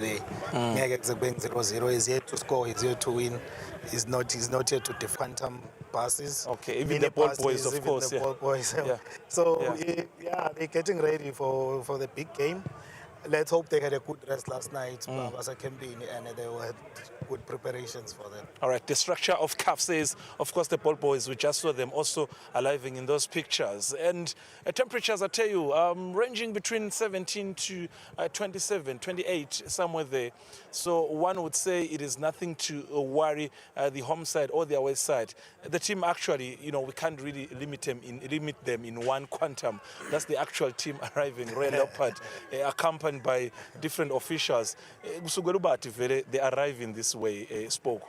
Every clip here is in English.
Ngeke kube 0-0. He's here to score, he's here to win. He's not here to defend quantum passes. Okay, even the ball boys, of course. The ball boys. Yeah. So they're getting ready for the big game. Let's hope they had a good rest last night, as a campaign, and they had good preparations for that. All right, the structure of CAF says, of course, the ball boys, we just saw them also arriving in those pictures. And temperatures, I tell you, ranging between 17 to 27, 28, somewhere there. So one would say it is nothing to worry the home side or the away side. The team actually, we can't really limit them in one quantum. That's the actual team arriving, Royal Leopard, accompanied by different officials. They arrive in this way, spoke.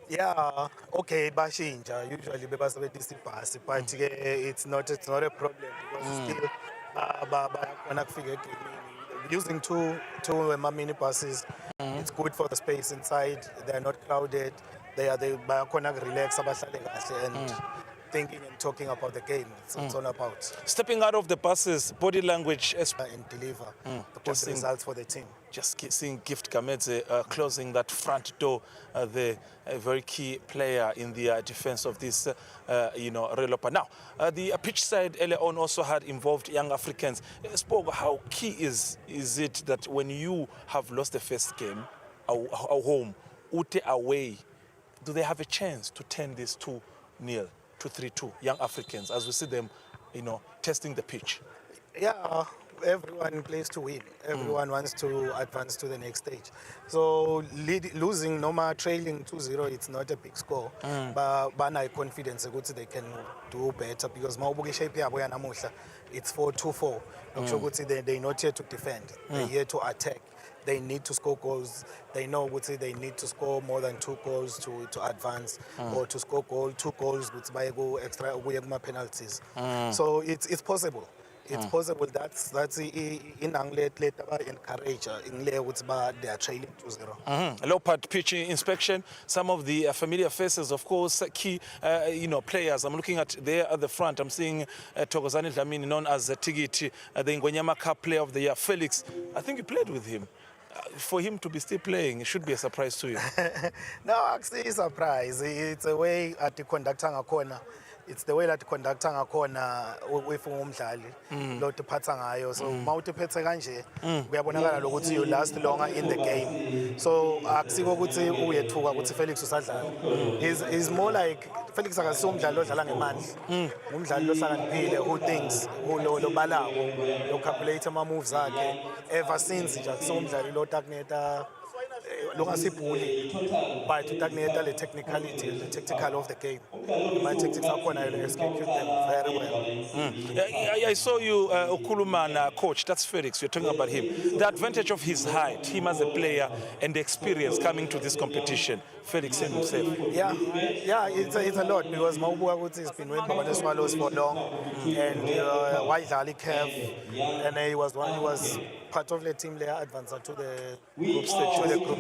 Yeah, okay, bashinja usually bebasebenzisa ibhasi, but it's not a problem because still bayakona kufika egamini. Using two mini buses, it's good for the space inside. They're not crowded. They bayakona relax abahlale kahle and thinking and talking about the game. It's all about stepping out of the buses, body language, and deliver the good results for the team. Just seeing Gift Gamedze closing that front door, a very key player in the defense of this, Royal Leopard. Now, the pitch side earlier on also had involved young Africans. Spoke, how key is it that when you have lost the first game, our home, Ute away, do they have a chance to turn this 2-0? to 3-2, young Africans, as we see them, testing the pitch? Yeah, everyone plays to win. Everyone wants to advance to the next stage. So losing, trailing 2-0, it's not a big score. But I have confidence that they can do better because it's 4-2-4. They're not here to defend. They're here to attack. They need to score goals. They know they need to score more than 2 goals to advance, or to score 2 goals with go extra penalties. So it's possible. It's possible. That's in Anglet encourage they are trailing 2-0. Leopard pitch inspection. Some of the familiar faces, of course, key players. I'm looking at there at the front. I'm seeing Thokozani Dlamini, known as Tigiti, the Ngonyama Cup Player of the Year. Felix, I think you played with him. For him to be still playing, it should be a surprise to you. No, actually, it's a surprise. It's a way at the conductor corner. It's the way that the conductor corner with umdlali lo tiphatha ngayo. So mawutiphethe kanje kuyabonakala ukuthi you last longer in the game. So akusiko ukuthi uyethuka ukuthi Felix usadlala. He's more like Felix akasiyo umdlali odlala ngemandla. Umdlali ohlakaniphile who thinks, lo balawo, lo calculate ama moves akhe. Ever since nje akusiyo umdlali lo takuneta but to the technicality, the tactical of the game. My tactics are going to execute them very well. I saw you, Okulumana, coach, that's Felix, you're talking about him. The advantage of his height, him as a player, and the experience coming to this competition, Felix himself. Yeah, it's a lot because Maubu has been with the Swallows for long, and White Ali Kev, and he was part of the team there, advanced to the group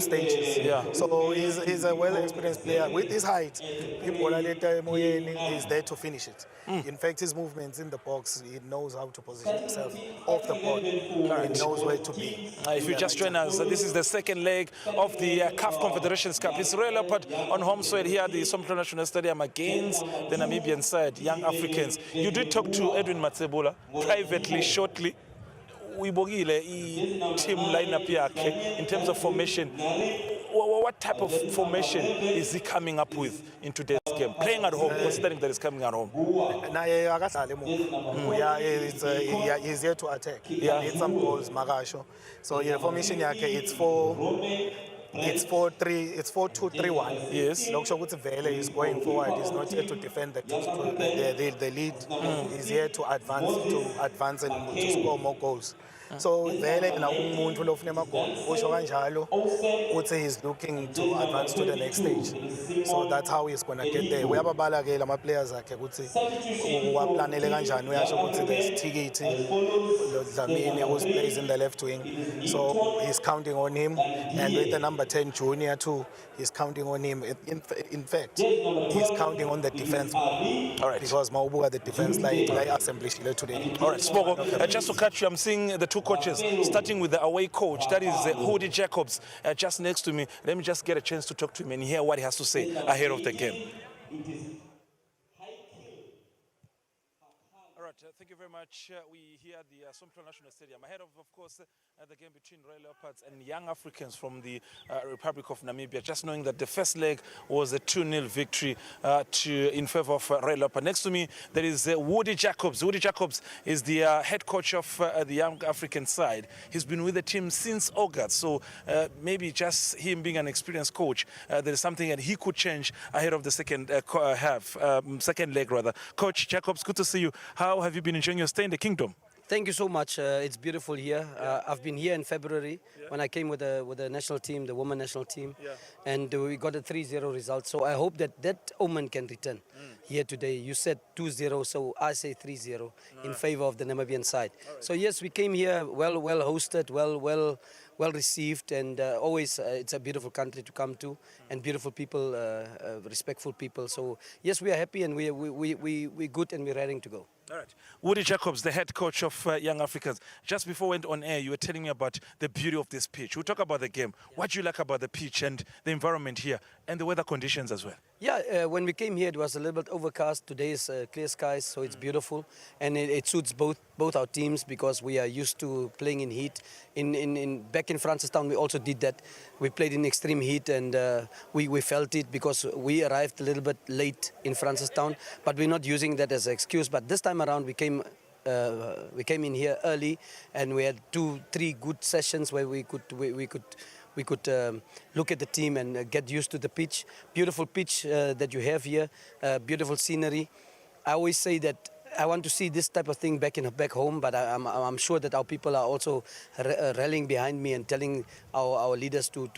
stages. Yeah. So he's a well-experienced player. With his height, he's there to finish it. In fact, his movements in the box, he knows how to position himself off the ball. He knows where to be. If you just join us, this is the second leg of the CAF Confederations Cup. It's Royal Leopard on home soil here at the Somplo National Stadium against the Namibian side, Young Africans. You did talk to Edwin Matsebula privately, shortly. Uyibokile team lineup yakhe in terms of formation. What type of formation is he coming up with in today's game? Playing at home, considering that he's coming at home. He's here to attack. He needs some goals, Magasho. So the formation yake it's 4-2-3-1. Yes. Lokshokuthi Vele is going forward. He's not here to defend the lead. He's here to advance and to score more goals. So Vele na umuntu lofuna amagoli usho kanjalo uthi he's looking to advance to the next stage. So that's how he's going to get there. Uyababala ke lama players akhe ukuthi uwaplanele kanjani. Uyasho ukuthi there's Tigiti, Dlamini who plays in the left wing. So he's counting on him, and with the number 10 junior too, he's counting on him. In fact, he's counting on the defense. All right. Because Maubu at the defense like assembly today. All right, Spoko, just to catch you, I'm seeing the two two coaches, starting with the away coach, that is Hoodie Jacobs, just next to me. Let me just get a chance to talk to him and hear what he has to say ahead of the game. All right, thank you very much. We here at the Sompro National Stadium, ahead of course, the game between Royal Leopards and Young Africans from the Republic of Namibia. Just knowing that the first leg was a 2-0 victory in favor of Royal Leopard. Next to me, there is Woody Jacobs. Woody Jacobs is the head coach of the Young African side. He's been with the team since August, so maybe just him being an experienced coach, there is something that he could change ahead of the second second leg rather. Coach Jacobs, good to see you. How have you been enjoying your stay in the kingdom? Thank you so much. It's beautiful here. I've been here in February when I came with the national team, the women national team, and we got a 3-0 result. So I hope that Oman can return here today. You said 2-0, so I say 3-0 in favor of the Namibian side. So yes, we came here well hosted, well received, and always it's a beautiful country to come to, and beautiful people, respectful people. So yes, we are happy, and we're good, and we're ready to go. All right. Woody Jacobs, the head coach of Young Africans. Just before we went on air, you were telling me about the beauty of this pitch. We'll talk about the game. What do you like about the pitch and the environment here and the weather conditions as well? Yeah, when we came here, it was a little bit overcast. Today is clear skies, so it's beautiful, and it suits both our teams because we are used to playing in heat. Back in Francistown, we also did that. We played in extreme heat, and we felt it because we arrived a little bit late in Francistown, but we're not using that as an excuse. But this time around, we came in here early, and we had 2-3 good sessions where we could look at the team and get used to the pitch. Beautiful pitch that you have here, beautiful scenery. I always say that I want to see this type of thing back home, but I'm sure that our people are also rallying behind me and telling our leaders to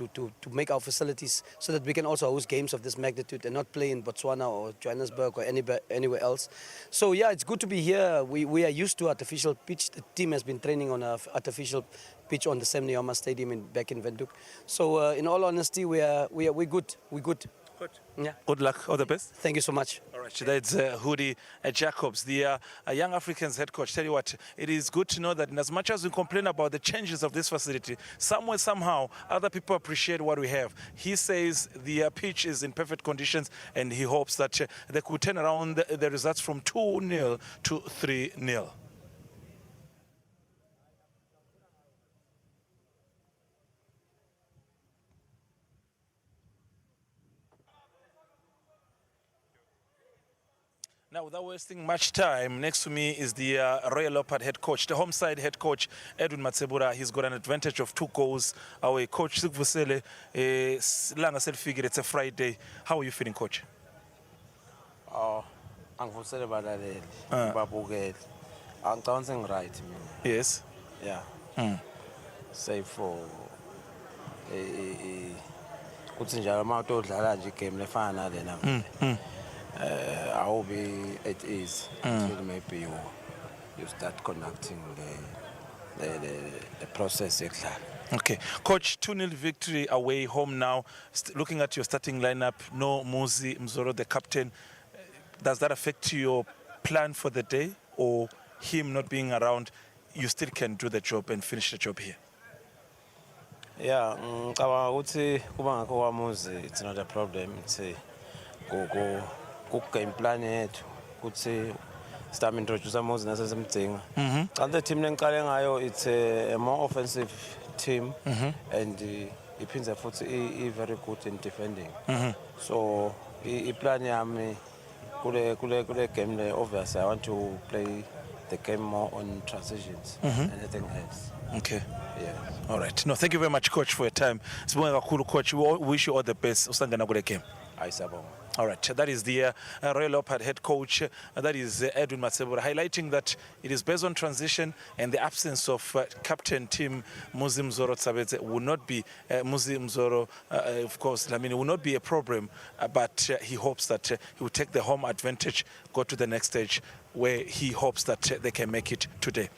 make our facilities so that we can also host games of this magnitude and not play in Botswana or Johannesburg or anywhere else. So yeah, it's good to be here. We are used to artificial pitch. The team has been training on an artificial pitch on the Sam Nujoma Stadium back in Windhoek. So in all honesty, we're good. We're good. Good. Yeah. Good luck. All the best. Thank you so much. All right, that's Hoodie Jacobs, the Young Africans head coach. Tell you what, it is good to know that in as much as we complain about the changes of this facility, somewhere, somehow, other people appreciate what we have. He says the pitch is in perfect conditions, and he hopes that they could turn around the results from 2-0 to 3-0. Now, without wasting much time, next to me is the Royal Leopard head coach, the home side head coach, Edwin Matsebura. He's got an advantage of 2 goals away. Coach Sikvusele, Langa figure it's a Friday. How are you feeling, coach? Angivusele balaleli babukeli angicabanga right mina. Yes. Yeah. Say for kuthi njalo mawuthi udlala nje igame lefana nalena. I will be at ease until maybe you start conducting the process. Okay. Coach, 2-0 victory away home now. Looking at your starting lineup, no Muzi Mzoro, the captain. Does that affect your plan for the day, or him not being around, you still can do the job and finish the job here? Yeah, ngicabanga ukuthi kuba ngakho kwaMuzi it's not a problem. It's game plan yethu ukuthi start introduce Muzi nasesemdinga. And the team lengiqale ngayo it's a more offensive team, and iphindze futhi very good in defending. So iplan yami kule game le obviously I want to play the game more on transitions and anything else. Okay. Yeah. All right. No, thank you very much, coach, for your time. Sibonga kakhulu, coach. We wish you all the best. Usangena kule game. Ayisabonga. All right, that is the Royal Leopard head coach, that is Edwin Matsebura, highlighting that it is based on transition and the absence of captain team Muzi Mzoro Tsabetse will not be, Muzi Mzoro, of course, I mean, it will not be a problem, but he hopes that he will take the home advantage, go to the next stage where he hopes that they can make it today.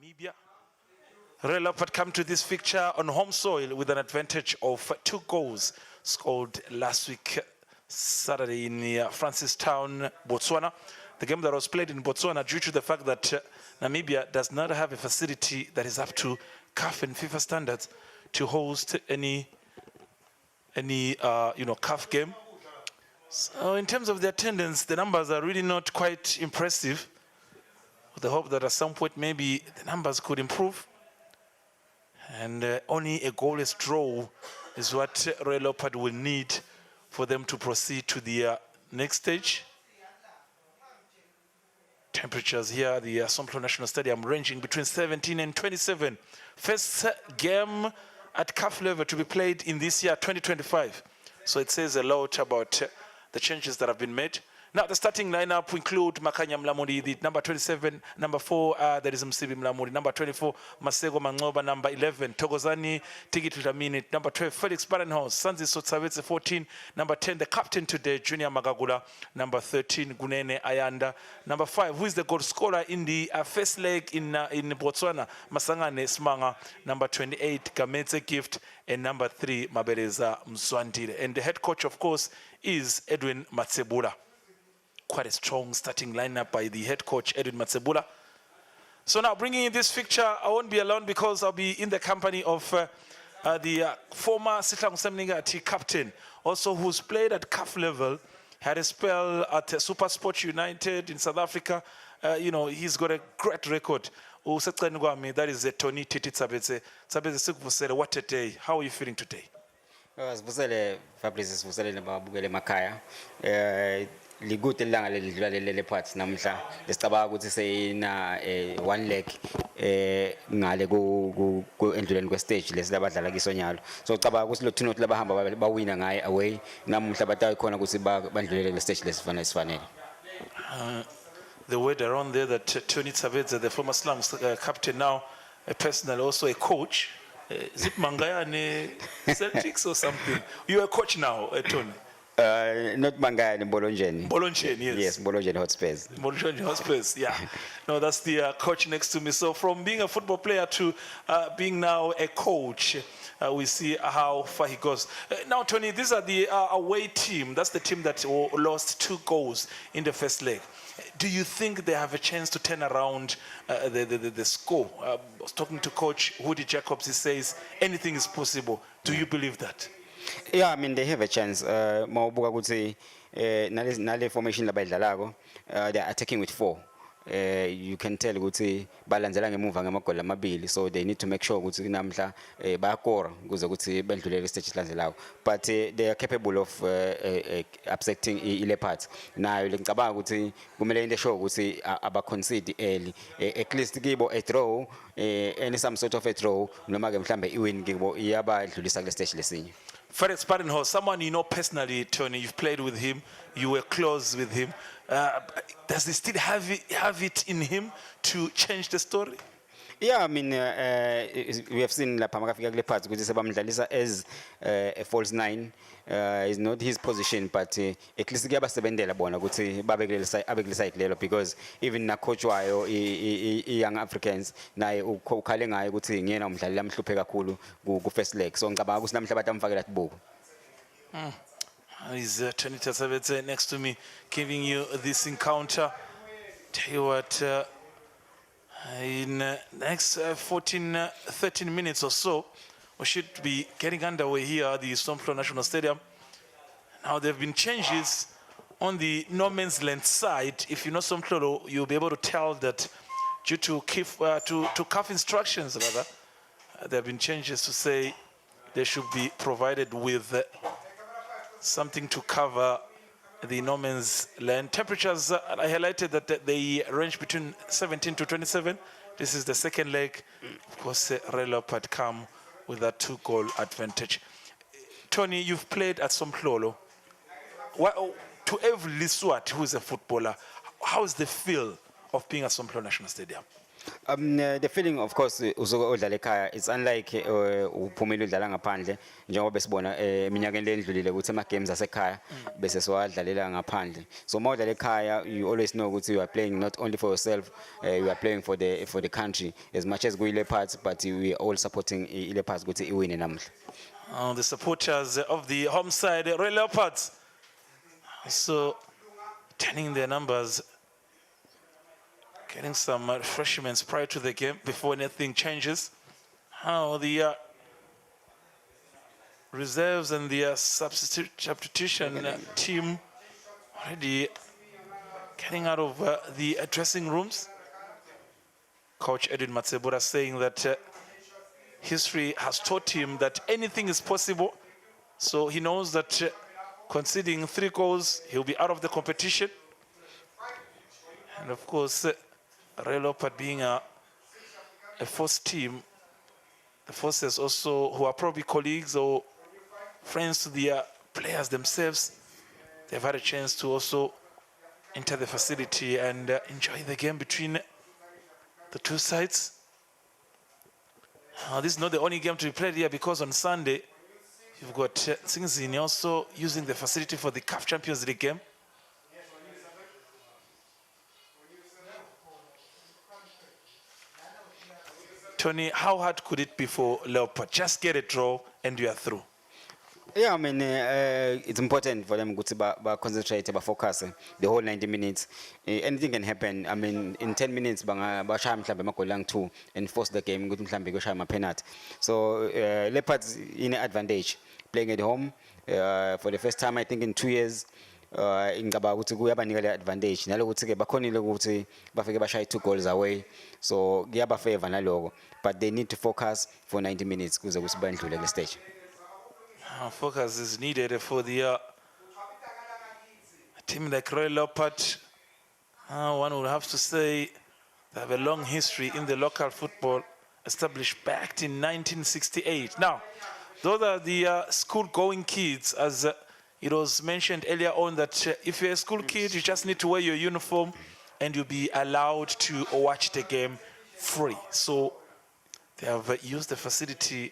Namibia. Royal Leopard come to this fixture on home soil with an advantage of 2 goals scored last week, Saturday in Francistown, Botswana. The game that was played in Botswana due to the fact that Namibia does not have a facility that is up to CAF and FIFA standards to host any CAF game. So in terms of the attendance, the numbers are really not quite impressive. With the hope that at some point maybe the numbers could improve. And only a goalless draw is what Royal Leopard will need for them to proceed to the next stage. Temperatures here at the Somplo National Stadium ranging between 17 and 27. First game at CAF level to be played in this year, 2025. So it says a lot about the changes that have been made. Now the starting lineup include Makanya Mlamudi, the number 27, number 4, there is Msibi Mlamudi, number 24, Masego Mangoba, number 11, Togozani, Tigit Lamini, number 12, Felix Barenhaus, Sanzi Sotsavetse, 14, number 10, the captain today, Junior Magagula, number 13, Gunene Ayanda, number 5, who is the goal scorer in the first leg in Botswana, Masangane Smanga, number 28, Gametse Gift, and number 3, Mabeleza Mswandile. And the head coach, of course, is Edwin Matsebula. Quite a strong starting lineup by the head coach, Edwin Matsebula. So now bringing in this fixture, I won't be alone because I'll be in the company of the former Sihlang Semningati captain, also who's played at CAF level, had a spell at Super Sports United in South Africa. He's got a great record. That is Tony Titi Tsabetse. Tsabetse, what a day. How are you feeling today? Fabrice sivusele nababukele emakhaya ligude ilanga lelidlula Leopard namhla lesicabanga ukuthi seyina one leg ngale ku endluleni kwestage lesilabadlala kisonyalo so ucabanga ukuthi lo thina labahamba bawina ngaye away namhla batayi khona ukuthi bandlulele le stage lesifanele. The word around there that Tony Tsabetse, the former Slums captain, now a personal, also a coach. Is it Mangayane Celtics or something? You're a coach now, Tony. Not Mangayane, Bolonjeni. Bolonjeni, yes. Yes, Bolonjeni Hotspurs. Bolonjeni Hotspurs, yeah. No, that's the coach next to me. So from being a football player to being now a coach, we see how far he goes. Now, Tony, these are the away team. That's the team that lost 2 goals in the first leg. Do you think they have a chance to turn around the score? I was talking to Coach Woody Jacobs. He says anything is possible. Do you believe that? Yeah, I mean, they have a chance. Mawubuka ukuthi nale formation labayidlalayo, they are attacking with 4. You can tell ukuthi balandzela ngemuva ngamagoli amabili, so they need to make sure ukuthi namhla bayakora kuze ukuthi bendlulele stage silandelayo, but they are capable of upsetting Leopard. Nayo ngicabanga ukuthi kumele into show ukuthi aba concede early, at least kibo a draw, any some sort of a draw noma ke mhlambe iwin kibo iyabadlulisa kule stage lesinye. Felix Barenhaus, someone you know personally, Tony, you've played with him, you were close with him. Does he still have it in him to change the story? Yeah, I mean, we have seen La Pamakafika Leopard, which is as a false 9. It's not his position, but at least Gaba Sebendela Bona, because even na coach wayo young Africans, na ukalenga I would say, Lam Lupega Kulu, go first leg. So Ngababus Namtabatam Fagat Book. Is Tony Tsabetse next to me, giving you this encounter. Tell you what, in the next 13 minutes or so, we should be getting underway here at the Somplo National Stadium. Now there have been changes on the no man's land side. If you know Somplo, you'll be able to tell that due to CAF instructions, rather, there have been changes to say they should be provided with something to cover the no man's land. Temperatures, I highlighted that they range between 17 to 27. This is the second leg. Of course, Royal Leopard come with a 2-goal advantage. Tony, you've played at Somplo. To every Liswat who is a footballer, how is the feel of being at Somplo National Stadium? The feeling, of course, usuke odlala ekhaya, it's unlike uphumile udlala ngaphandle njengoba besibona eminyakeni ledlulile ukuthi ama games asekhaya bese siwadlalela ngaphandle. So uma udlala ekhaya, you always know ukuthi you are playing not only for yourself, you are playing for the country as much as we Leopards, but we are all supporting Leopards ukuthi iwine namuhla. The supporters of the home side, Royal Leopards, so turning their numbers, getting some refreshments prior to the game before anything changes. How the reserves and the substitution team already getting out of the dressing rooms. Coach Edwin Matsebura saying that history has taught him that anything is possible. So he knows that conceding 3 goals, he'll be out of the competition. And of course, Royal Leopard being a first team, the forces also who are probably colleagues or friends to the players themselves, they've had a chance to also enter the facility and enjoy the game between the two sides. This is not the only game to be played here because on Sunday, you've got Singizini also using the facility for the CAF Champions League game. Tony, how hard could it be for Leopard? Just get a draw and you are through. Yeah, I mean, it's important for them to concentrate, to focus the whole 90 minutes. Anything can happen. I mean, in 10 minutes, bashaya mhlambe amagoli lang-2 and force the game ukuthi mhlambe kushaya ama-penalty. So Leopards in an advantage, playing at home for the first time, I think, in 2 years. Ingaba ukuthi kuyabanika le advantage nalokuthi ke bakhonile ukuthi bafike bashaye 2 goals away, so kuyabafavor naloko, but they need to focus for 90 minutes kuze ukuthi bandlule kule stage. Focus is needed for the a team like Royal Leopard. One would have to say they have a long history in the local football, established back in 1968. Now, those are the school-going kids, as it was mentioned earlier on that if you're a school kid, you just need to wear your uniform and you'll be allowed to watch the game free. So they have used the facility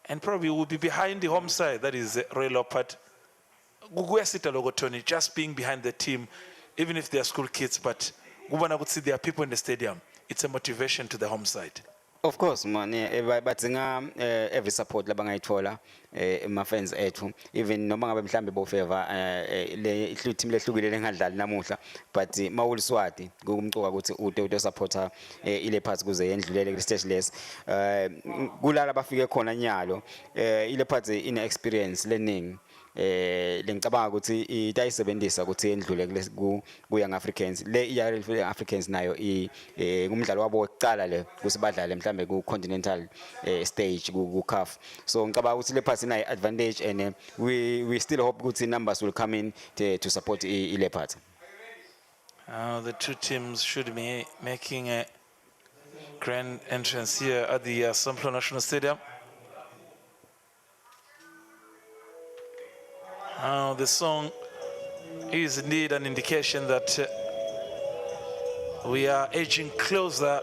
and probably will be behind the home side, that is Royal Leopard. Just being behind the team, even if they are school kids, but there are people in the stadium. It's a motivation to the home side. Of course, man. Badzinga every support labangayithola my fans ethu, even noma ngabe mhlambe bo favor le team lehlukile lengadlali namuhla, but mawuliswati kumcoka ukuthi ude supporter iLeopards kuze yendlulele ku stage less. Kulala bafike khona nyalo iLeopards ine experience learning lengicabanga ukuthi itayisebenzisa ukuthi yendlule ku Young Africans le Young Africans nayo kumdlalo wabo wokucala le kusibadlale mhlambe ku continental stage ku CAF. So ngicabanga ukuthi Leopards ina advantage, and we still hope ukuthi numbers will come in to support Leopards. The two teams should be making a grand entrance here at the Samplo National Stadium. The song is indeed an indication that we are edging closer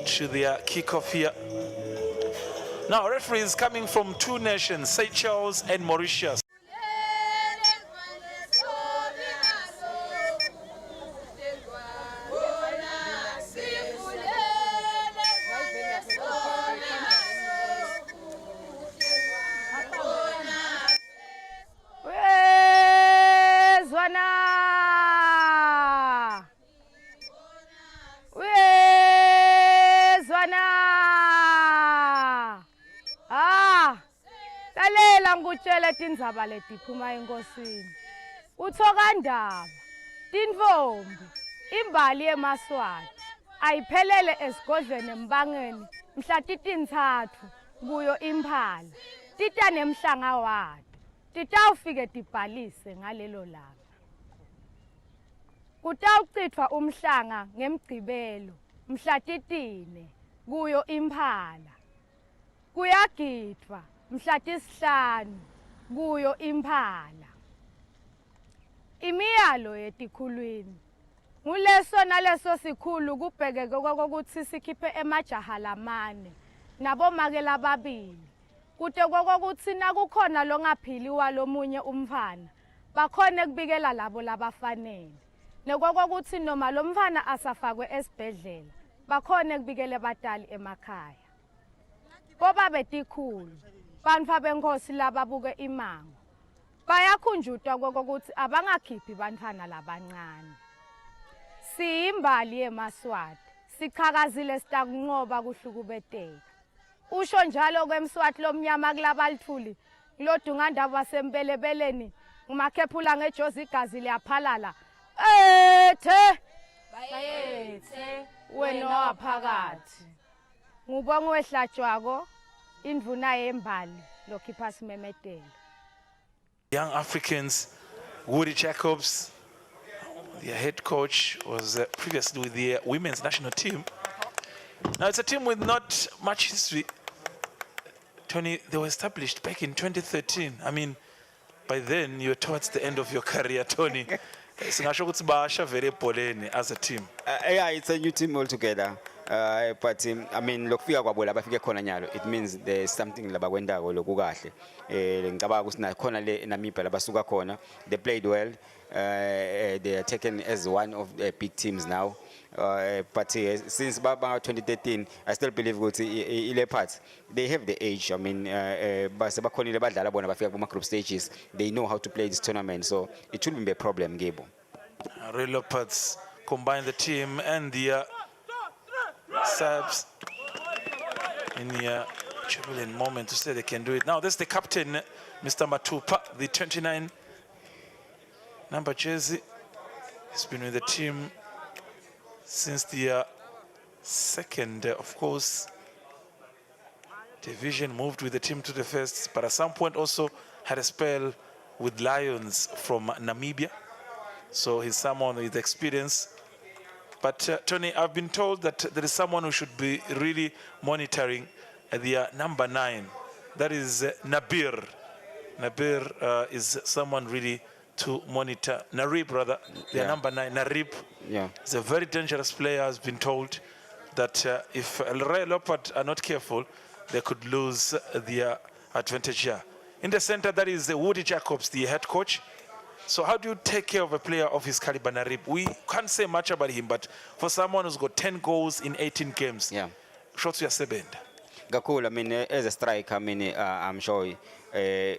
to the kickoff here. Now, referees coming from 2 nations, Seychelles and Mauritius. Tindzaba letiphuma enkosini uthoka ndaba tinvombi imbali yemaswati ayiphelele esigodlweni embangeni mhla titintsathu kuyo imphala tita nemhlanga wato titawufike tibhalise ngalelo langa kutawucitwa umhlanga ngemgcibelo mhla titine kuyo imphala kuyagidwa mhla tisihlanu kuyo imphala imiyalo yetikhulwini Nguleso naleso sikhulu kubhekeke kokuthi sikhiphe emajaha lamane nabomake lababili. Kude kokuthi nakukhona lo ngaphili walomunye umfana bakhona kubikela labo labafanele. Nekokuthi noma lo mfana asafakwe esibhedlela bakhona kubikele batali emakhaya. Boba betikhulu bantfu benkosi lababuke imango bayakhunjutwa kokuthi abangakhiphi bantfana labancane. Siyimbali yeMaswati sichakazile sitakunqoba kuhlukubeteka. Usho njalo kwemswati lomnyama kulabalithuli lodungandaba wasempelebeleni umakhephula ngejozi igazi liyaphalala. Ethe bayethe wena waphakathi. Ngubonga wehlatshwako indvuna yembali lokhipha simemetelo. Young Africans, Woody Jacobs, their head coach, was previously with the women's national team. Now it's a team with not much history. Tony, they were established back in 2013. I mean, by then you were towards the end of your career, Tony. Singasho ukuthi basha very poleni as a team. Yeah, it's a new team altogether. But I mean, lokufika kwabo la bafike khona nyalo, it means there's something labakwendako lokukahle. Ngicabanga ukuthi nakhona le Namibia labasuka khona. They played well. They are taken as one of the big teams now. But since 2013, I still believe ukuthi Leopards, they have the age. I mean, basebakhonile badlala bona bafika kuma group stages. They know how to play this tournament, so it shouldn't be a problem, Gable. Leopards combine the team and the Sabs in the turbulent moment to say they can do it. Now, this is the captain, Mr. Matupa, the 29 number jersey. He's been with the team since the second, of course, division, moved with the team to the first, but at some point also had a spell with Lions from Namibia. So he's someone with experience. But Tony, I've been told that there is someone who should be really monitoring the number 9. That is Nabir. Nabir is someone really to monitor. Narib, rather, their number 9, Narib. Yeah. He's a very dangerous player, has been told that if Leopard are not careful, they could lose the advantage here. In the center, that is Woody Jacobs, the head coach. So how do you take care of a player of his caliber, Narib? We can't say much about him, but for someone who's got 10 goals in 18 games, Yeah. shots yasebenda. Gakul, I mean, as a striker, I mean, I'm sure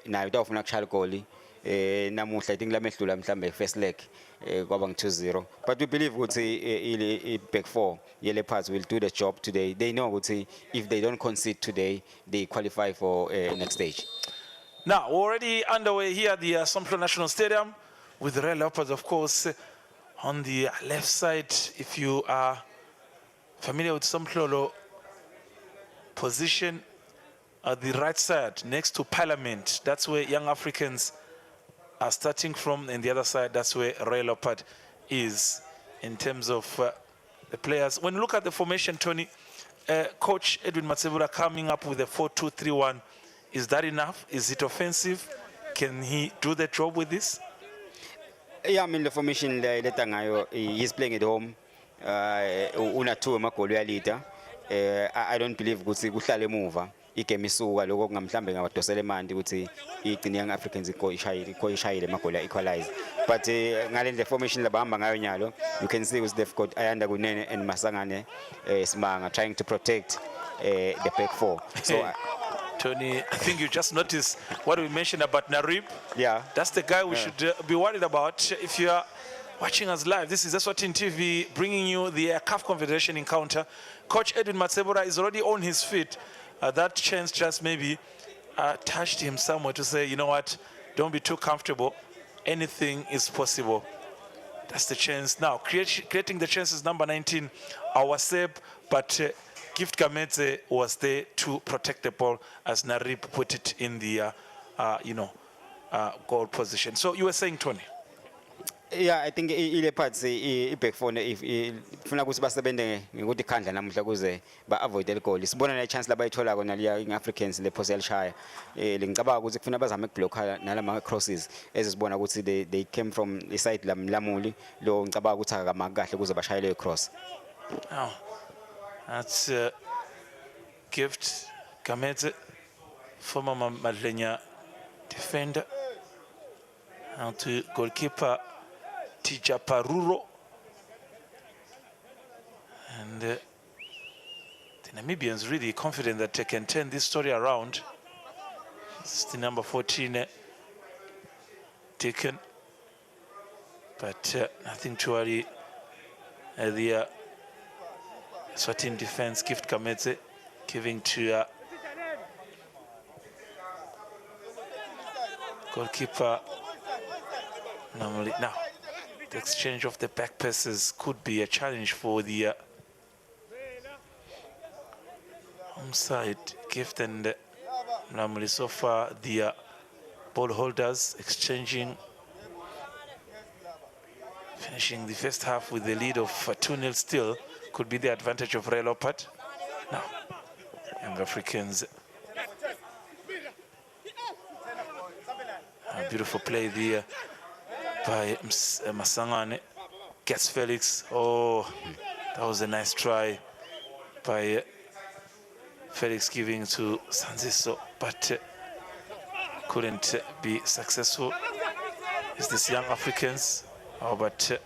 now without an actual goalie, namuhla I think lamehlula mhlambe first leg kwabang 2-0. But we believe ukuthi back four Leopards will do the job today. They know ukuthi if they don't concede today, they qualify for next stage. Now, we're already underway here at the Somplo National Stadium with the Red Leopards, of course, on the left side. If you are familiar with Somplo position, at the right side, next to Parliament, that's where Young Africans are starting from, and the other side, that's where Red Leopard is in terms of the players. When you look at the formation, Tony, Coach Edwin Matsebura coming up with a 4-2-3-1, is that enough? Is it offensive? Can he do the job with this? Yeah, I mean the formation he's playing at home. Unathu amagoli uyalida. I don't believe ukuthi kuhlale emuva igame isuka lokho kungamhlambe ngabadosela emandi ukuthi igcine Young Africans ikoyishayile amagoli equalize. But ngale the formation labahamba ngayo nyalo, you can see ukuthi they've got Ayanda Kunene and Masangane Simanga trying to protect the back four. So Tony, I think you just noticed what we mentioned about Narib. Yeah. That's the guy we should be worried about. If you are watching us live, this is Eswatini TV bringing you the CAF Confederation encounter. Coach Edwin Matsebura is already on his feet. That chance just maybe touched him somewhere to say, you know what, don't be too comfortable. Anything is possible. That's the chance. Now, creating the chances, number 19, our Seb, but Gift Gamete was there to protect the ball as Narib put it in the, goal position. So you were saying, Tony? Yeah, I think Leopards back four kufuna ukuthi basebenze ngokuthi khandla namuhla kuze ba-avoid le goal. Sibona ne chance labayitholako naliya ing-Africans le phose elishaya. Ngicabanga ukuthi kufuna bazame ukublocker nalama crosses ezisibona ukuthi they came from the side lamlamuli lo ngicabanga ukuthi akamaki kahle kuze bashaye le cross. Now, that's Gift Kamete, former Madlenya defender. Now to goalkeeper Tija Paruro. And the Namibians really confident that they can turn this story around. It's the number 14 taken, but nothing to worry. The Eswatini defense, Gift Kamete, giving to goalkeeper. Normally, now the exchange of the back passes could be a challenge for the home side. Gift and normally so far the ball holders exchanging, finishing the first half with the lead of 2-0 still. Could be the advantage of Leopard. Now, young Africans. A beautiful play there by Masangane. Gets Felix. Oh, that was a nice try by Felix, giving to Sanziso, but couldn't be successful. It's this young Africans. Oh, but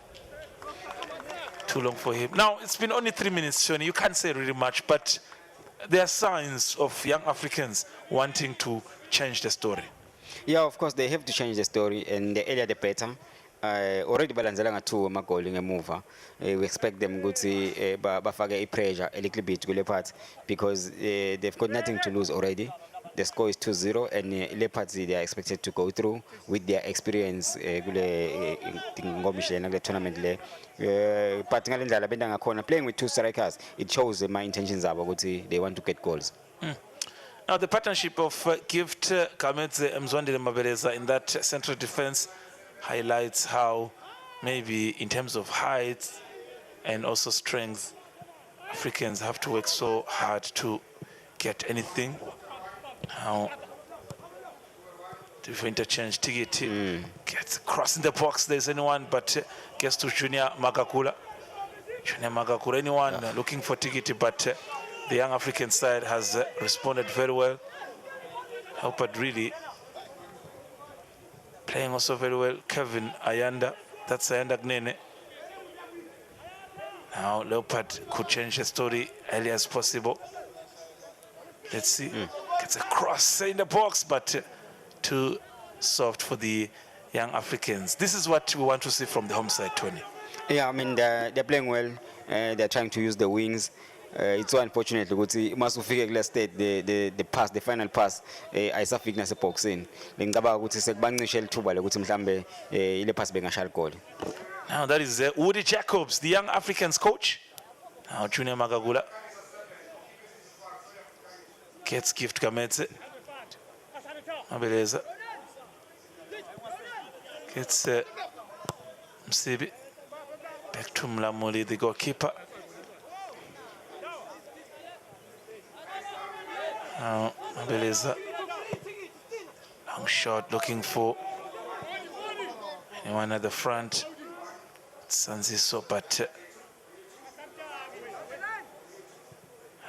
too long for him. Now, it's been only 3 minutes, Shoni. You can't say really much, but there are signs of young Africans wanting to change the story. Yeah, of course, they have to change the story, and the earlier the better. Already balanzelanga two magoli ngemuva. We expect them to bafake a pressure a little bit to Leopard because they've got nothing to lose already. The score is 2-0, and Leopards they are expected to go through with their experience kule tournament le. But playing with two strikers, it shows my intentions are they want to get goals. Now the partnership of Gift Kamete and Mzwandile Mabeleza in that central defense highlights how maybe in terms of height and also strength, Africans have to work so hard to get anything. How to interchange Tigiti gets crossing the box. There's anyone but gets to Junior Magakula. Junior Magakula, anyone looking for Tigiti, but the young African side has responded very well. Leopard really playing also very well. Kevin Ayanda, that's Ayanda Gnene. Now Leopard could change the story early as possible. Let's see. Gets a cross in the box, but too soft for the young Africans. This is what we want to see from the home side, Tony. Yeah, I mean, they're playing well. They're trying to use the wings. It's so unfortunate ukuthi masufike kule state the final pass ayisafiki naseboxini. Ngicabanga ukuthi sekubancishe lithuba lokuthi mhlambe ile pass bengashaya goal. Now that is Woody Jacobs, the young Africans coach. Now Junior Magagula gets Gift Kamete. Mabeleza gets Msibi. Back to Mlamuli, the goalkeeper. Now Mabeleza, long shot, looking for anyone at the front. Sanziso, but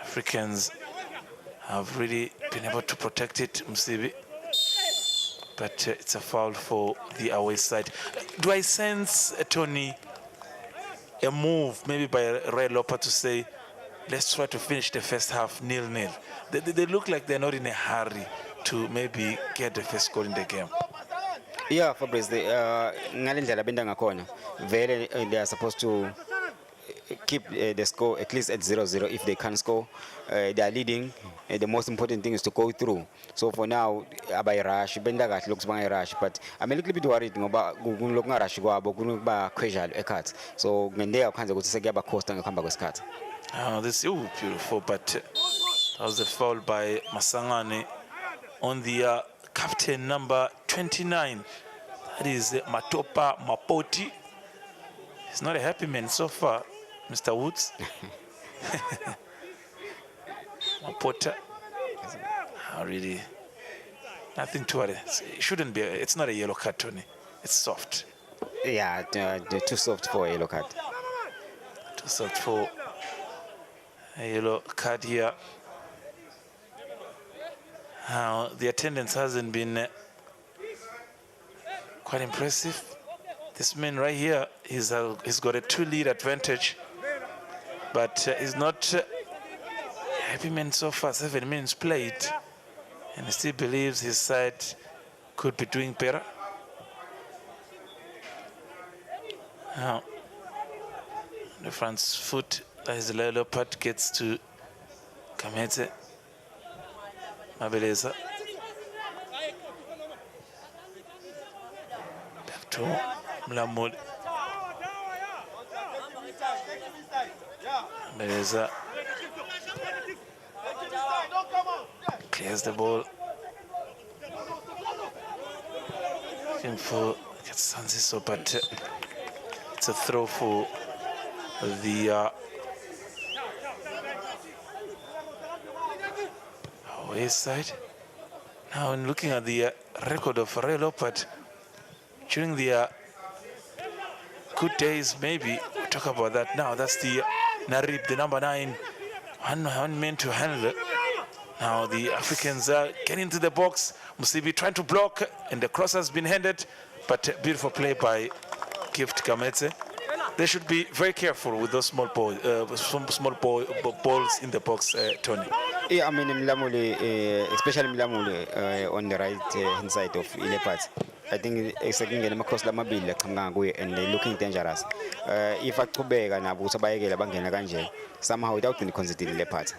Africans have really been able to protect it, Msibi. But it's a foul for the away side. Do I sense, Tony, a move maybe by Leopard to say, let's try to finish the first half 0-0? They look like they're not in a hurry to maybe get the first goal in the game. Yeah, Fabrice, they are supposed to keep the score at least at 0-0 if they can score. They are leading. The most important thing is to go through. So for now, abai rush, bendagat looks like rush, but I'm a little bit worried about looking at rush go about casual a cut. So when they are kind of go to say about cost and come back with cut. Oh, this is beautiful, but that was a foul by Masangane on the captain number 29. That is Matopa Mapoti. He's not a happy man so far. Mr. Woods. Porter. Really, nothing to worry. It shouldn't be. It's not a yellow card, Tony. It's soft. Yeah, they're too soft for a yellow card. Too soft for a yellow card here. Now, the attendance hasn't been quite impressive. This man right here, he's got a 2-lead advantage, but he's not happy man so far. 7 minutes played, and he still believes his side could be doing better. Now, the front foot as Leopard gets to Kamete. Mabeleza. Back to Mlamud. Mabeleza. Clears the ball. Looking for Sansiso, but it's a throw for the away side. Now, in looking at the record of Leopard during the good days, maybe we'll talk about that now. That's the Narib, the number 9, one man to handle. Now the Africans are getting into the box. Musibi trying to block, and the cross has been handed, but beautiful play by Gift Kamete. They should be very careful with those small balls in the box, Tony. Yeah, I mean, Mlamule, especially Mlamule on the right hand side of Leopard. I think it's again across the mobile and they're looking dangerous. If I could beg and Abu Sabayga Bangana Ganje, somehow without any considered Leopard.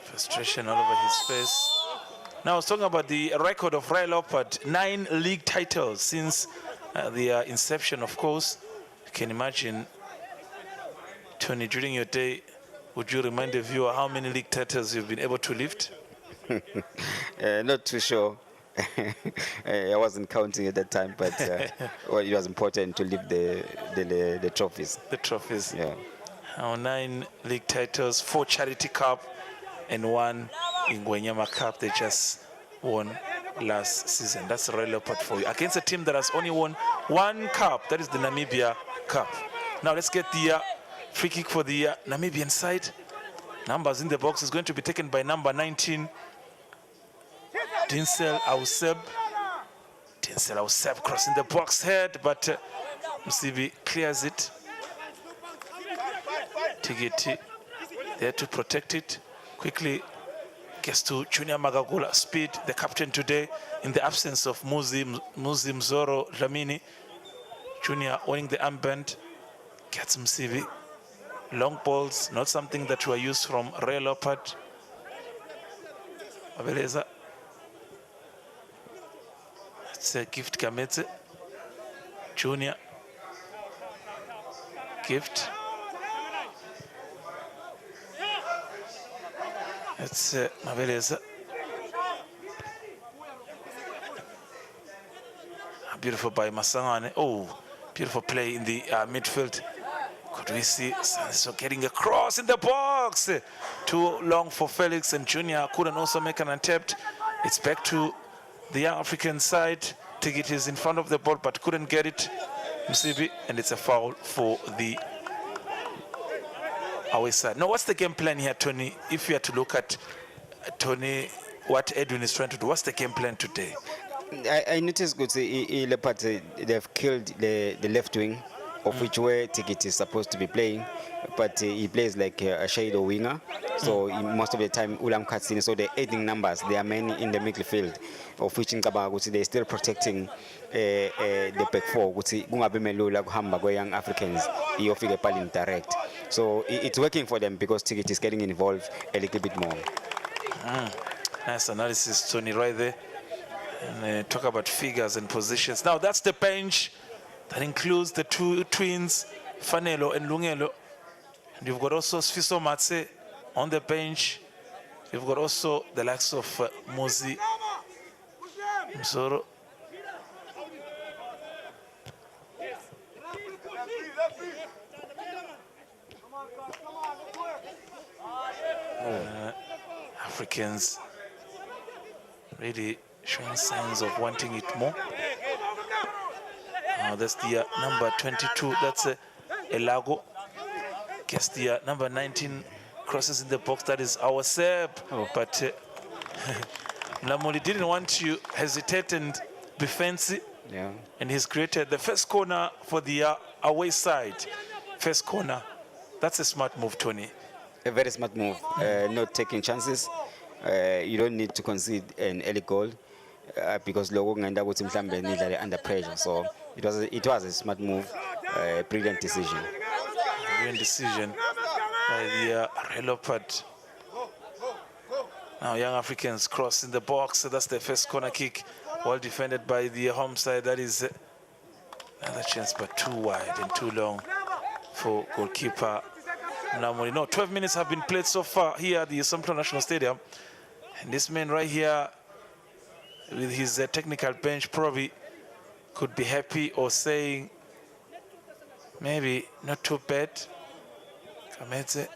Frustration all over his face. Now, I was talking about the record of Leopard, 9 league titles since their inception, of course. You can imagine, Tony, during your day, would you remind the viewer how many league titles you've been able to lift? Not too sure. I wasn't counting at that time, but well, it was important to lift the trophies. The trophies. Yeah. Now, 9 league titles, 4 Charity Cup, and 1 Ingwenyama Cup. They just won last season. That's a Leopard for you. Against a team that has only won 1 cup, that is the Namibia Cup. Now, let's get the free kick for the Namibian side. Numbers in the box is going to be taken by number 19, Dinsel Auseb. Dinsel Auseb crossing the box head, but Musibi clears it. Tigiti there to protect it. Quickly gets to Junior Magagula. Speed, the captain today, in the absence of Muzi Mzoro Dlamini. Junior owning the armband, gets Musibi. Long balls, not something that were used from Leopard. Abeleza. It's a Gift Kamete. Junior. Gift. It's Mabeleza. Beautiful by Masangane. Oh, beautiful play in the midfield. Could we see Sanso getting a cross in the box? Too long for Felix, and Junior couldn't also make an attempt. It's back to the young African side. Tigit is in front of the ball but couldn't get it. Musibi, and it's a foul for the away side. Now, what's the game plan here, Tony? If you had to look at Tony, what Edwin is trying to do, what's the game plan today? I noticed good Leopard, they've killed the left wing, of which way Tigit is supposed to be playing, but he plays like a shadow winger. So most of the time Ulam cuts in, so they're adding numbers. There are many in the midfield, of which in Kabaguti they're still protecting the back four. Young Africans, direct. So it's working for them because Tigit is getting involved a little bit more. Nice analysis, Tony, right there. And talk about figures and positions. Now, that's the bench that includes the two twins, Fanelo and Lungelo. And you've got also Sfiso Matse on the bench. You've got also the likes of Mozi Mzoro. Africans really showing signs of wanting it more. That's the number 22. That's Elago. Guess the number 19 crosses in the box. That is our Seb. But Namoli didn't want to hesitate and be fancy. Yeah. And he's created the first corner for the away side. First corner. That's a smart move, Tony. A very smart move. Not taking chances. You don't need to concede an early goal because logo ngenda ukuthi mhlambe nidlale under pressure. So it was a smart move, brilliant decision. Brilliant decision by the Leopard. Now Young Africans cross in the box. So that's the first corner kick. Well defended by the home side. That is another chance, but too wide and too long for goalkeeper Namoli. No, 12 minutes have been played so far here at the Sompton National Stadium. And this man right here with his technical bench probably could be happy or saying maybe not too bad. Kametse.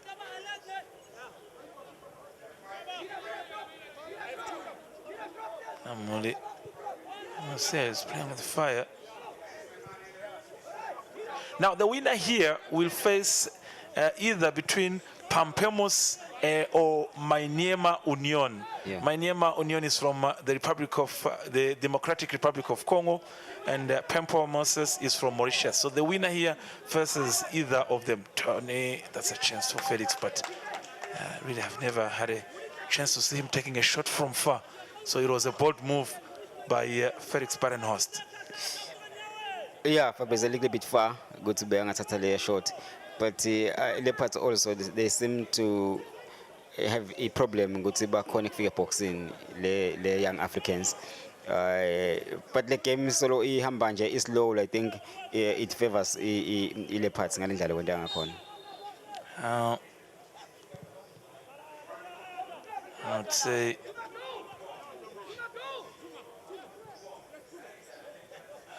Namoli, I must say, is playing with fire. Now the winner here will face either between Pampemos or Maniema Union. Yeah. Maniema Union is from the Democratic Republic of Congo, and Pampemos is from Mauritius. So the winner here versus either of them. Tony, that's a chance for Felix, but really I've never had a chance to see him taking a shot from far. So it was a bold move by Felix Barenhorst. Yeah, Fabrice a little bit far. Good to be on a shot. But Leopards also, they seem to have a problem with the chronic figure boxing, the young Africans. But the game solo Hambanje is low. I think it favors Leopards. I would say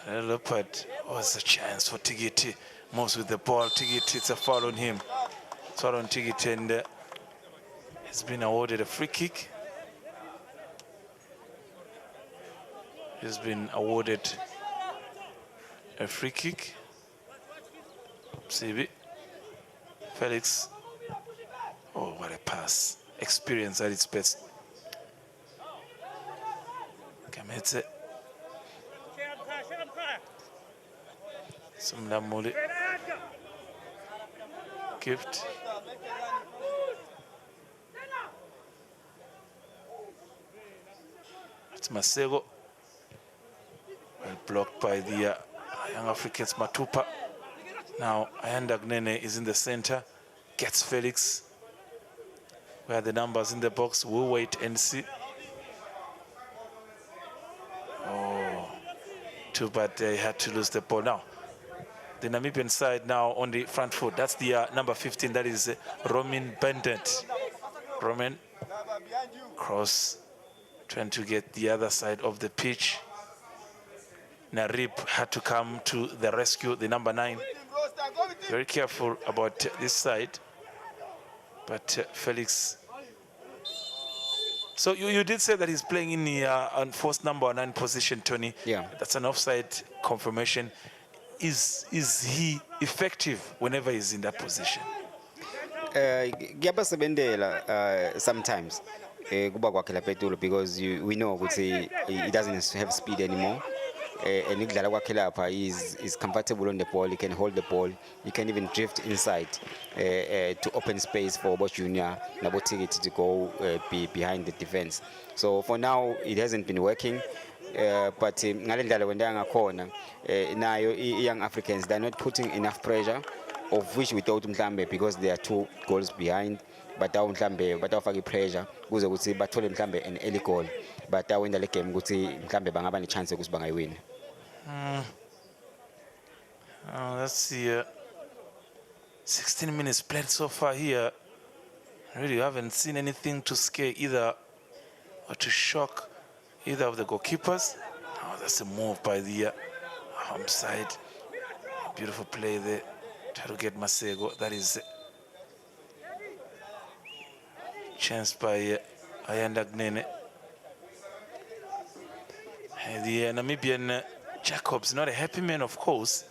Leopard was a chance for Tigiti. Moves with the ball. Tigiti, it's a foul on him. It's foul on Tigiti, and he's been awarded a free kick. He's been awarded a free kick. CB. Felix. Oh, what a pass. Experience at its best. Kametse. Somnambuli. Gift. It's Masego. Well blocked by the young Africans, Matupa. Now Ayanda Gnene is in the center. Gets Felix. Where the numbers in the box. We'll wait and see. Oh, too bad they had to lose the ball. Now the Namibian side now on the front foot. That's the number 15. That is Roman Bendent. Roman cross, trying to get the other side of the pitch. Narib had to come to the rescue. The number 9. Very careful about this side. But Felix. So you did say that he's playing in the unforced number 9 position, Tony. Yeah. That's an offside confirmation. Is he effective whenever he's in that position? Sometimes because we know he doesn't have speed anymore. And is comfortable on the ball. He can hold the ball. He can even drift inside to open space for Bosch Junior to go behind the defense. So for now, it hasn't been working. But now young Africans, they're not putting enough pressure, of which we thought because they are 2 goals behind. But but pressure but an early goal. But when the game bangaba chance win. Let's see. 16 minutes played so far here. Really, you haven't seen anything to scare either or to shock either of the goalkeepers. Oh, that's a move by the home side. Beautiful play there. Try to get Masego. That is chance by Ayanda Gnene. The Namibian Jacobs, not a happy man, of course.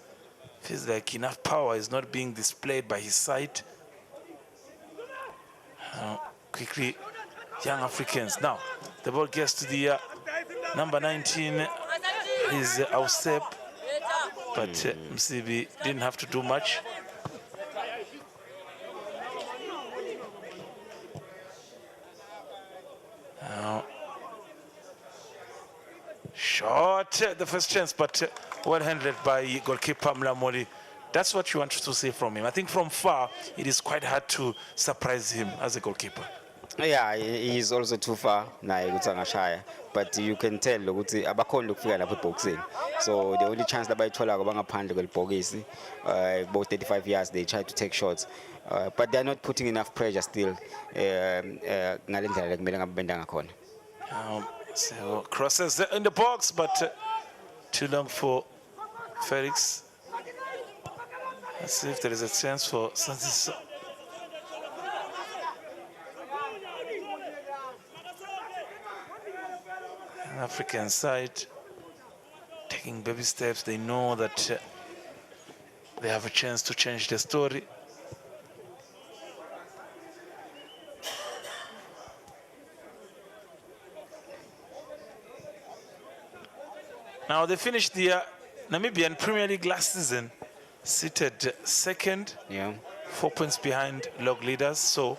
Feels like enough power is not being displayed by his side. Quickly, young Africans. Now, the ball gets to the number 19, is Ausep. But Msibi didn't have to do much. Now, shot, the first chance, but well handled by goalkeeper Mlamoli. That's what you want to see from him. I think from far, it is quite hard to surprise him as a goalkeeper. Yeah, he's also too far naye ukuthi angashaya, but you can tell ukuthi abakhona ukufika lapha eboxing. So the only chance labayitholako bangaphandle kwelibhokisi, about 35 yards they try to take shots, but they're not putting enough pressure still ngale ndlela kumele ngabe benda ngakhona. So crosses in the box, but too long for Felix. Let's see if there is a chance for Sansiso. African side taking baby steps. They know that they have a chance to change the story. Now they finished the Namibian Premier League last season seated second, 4 points behind log leaders, so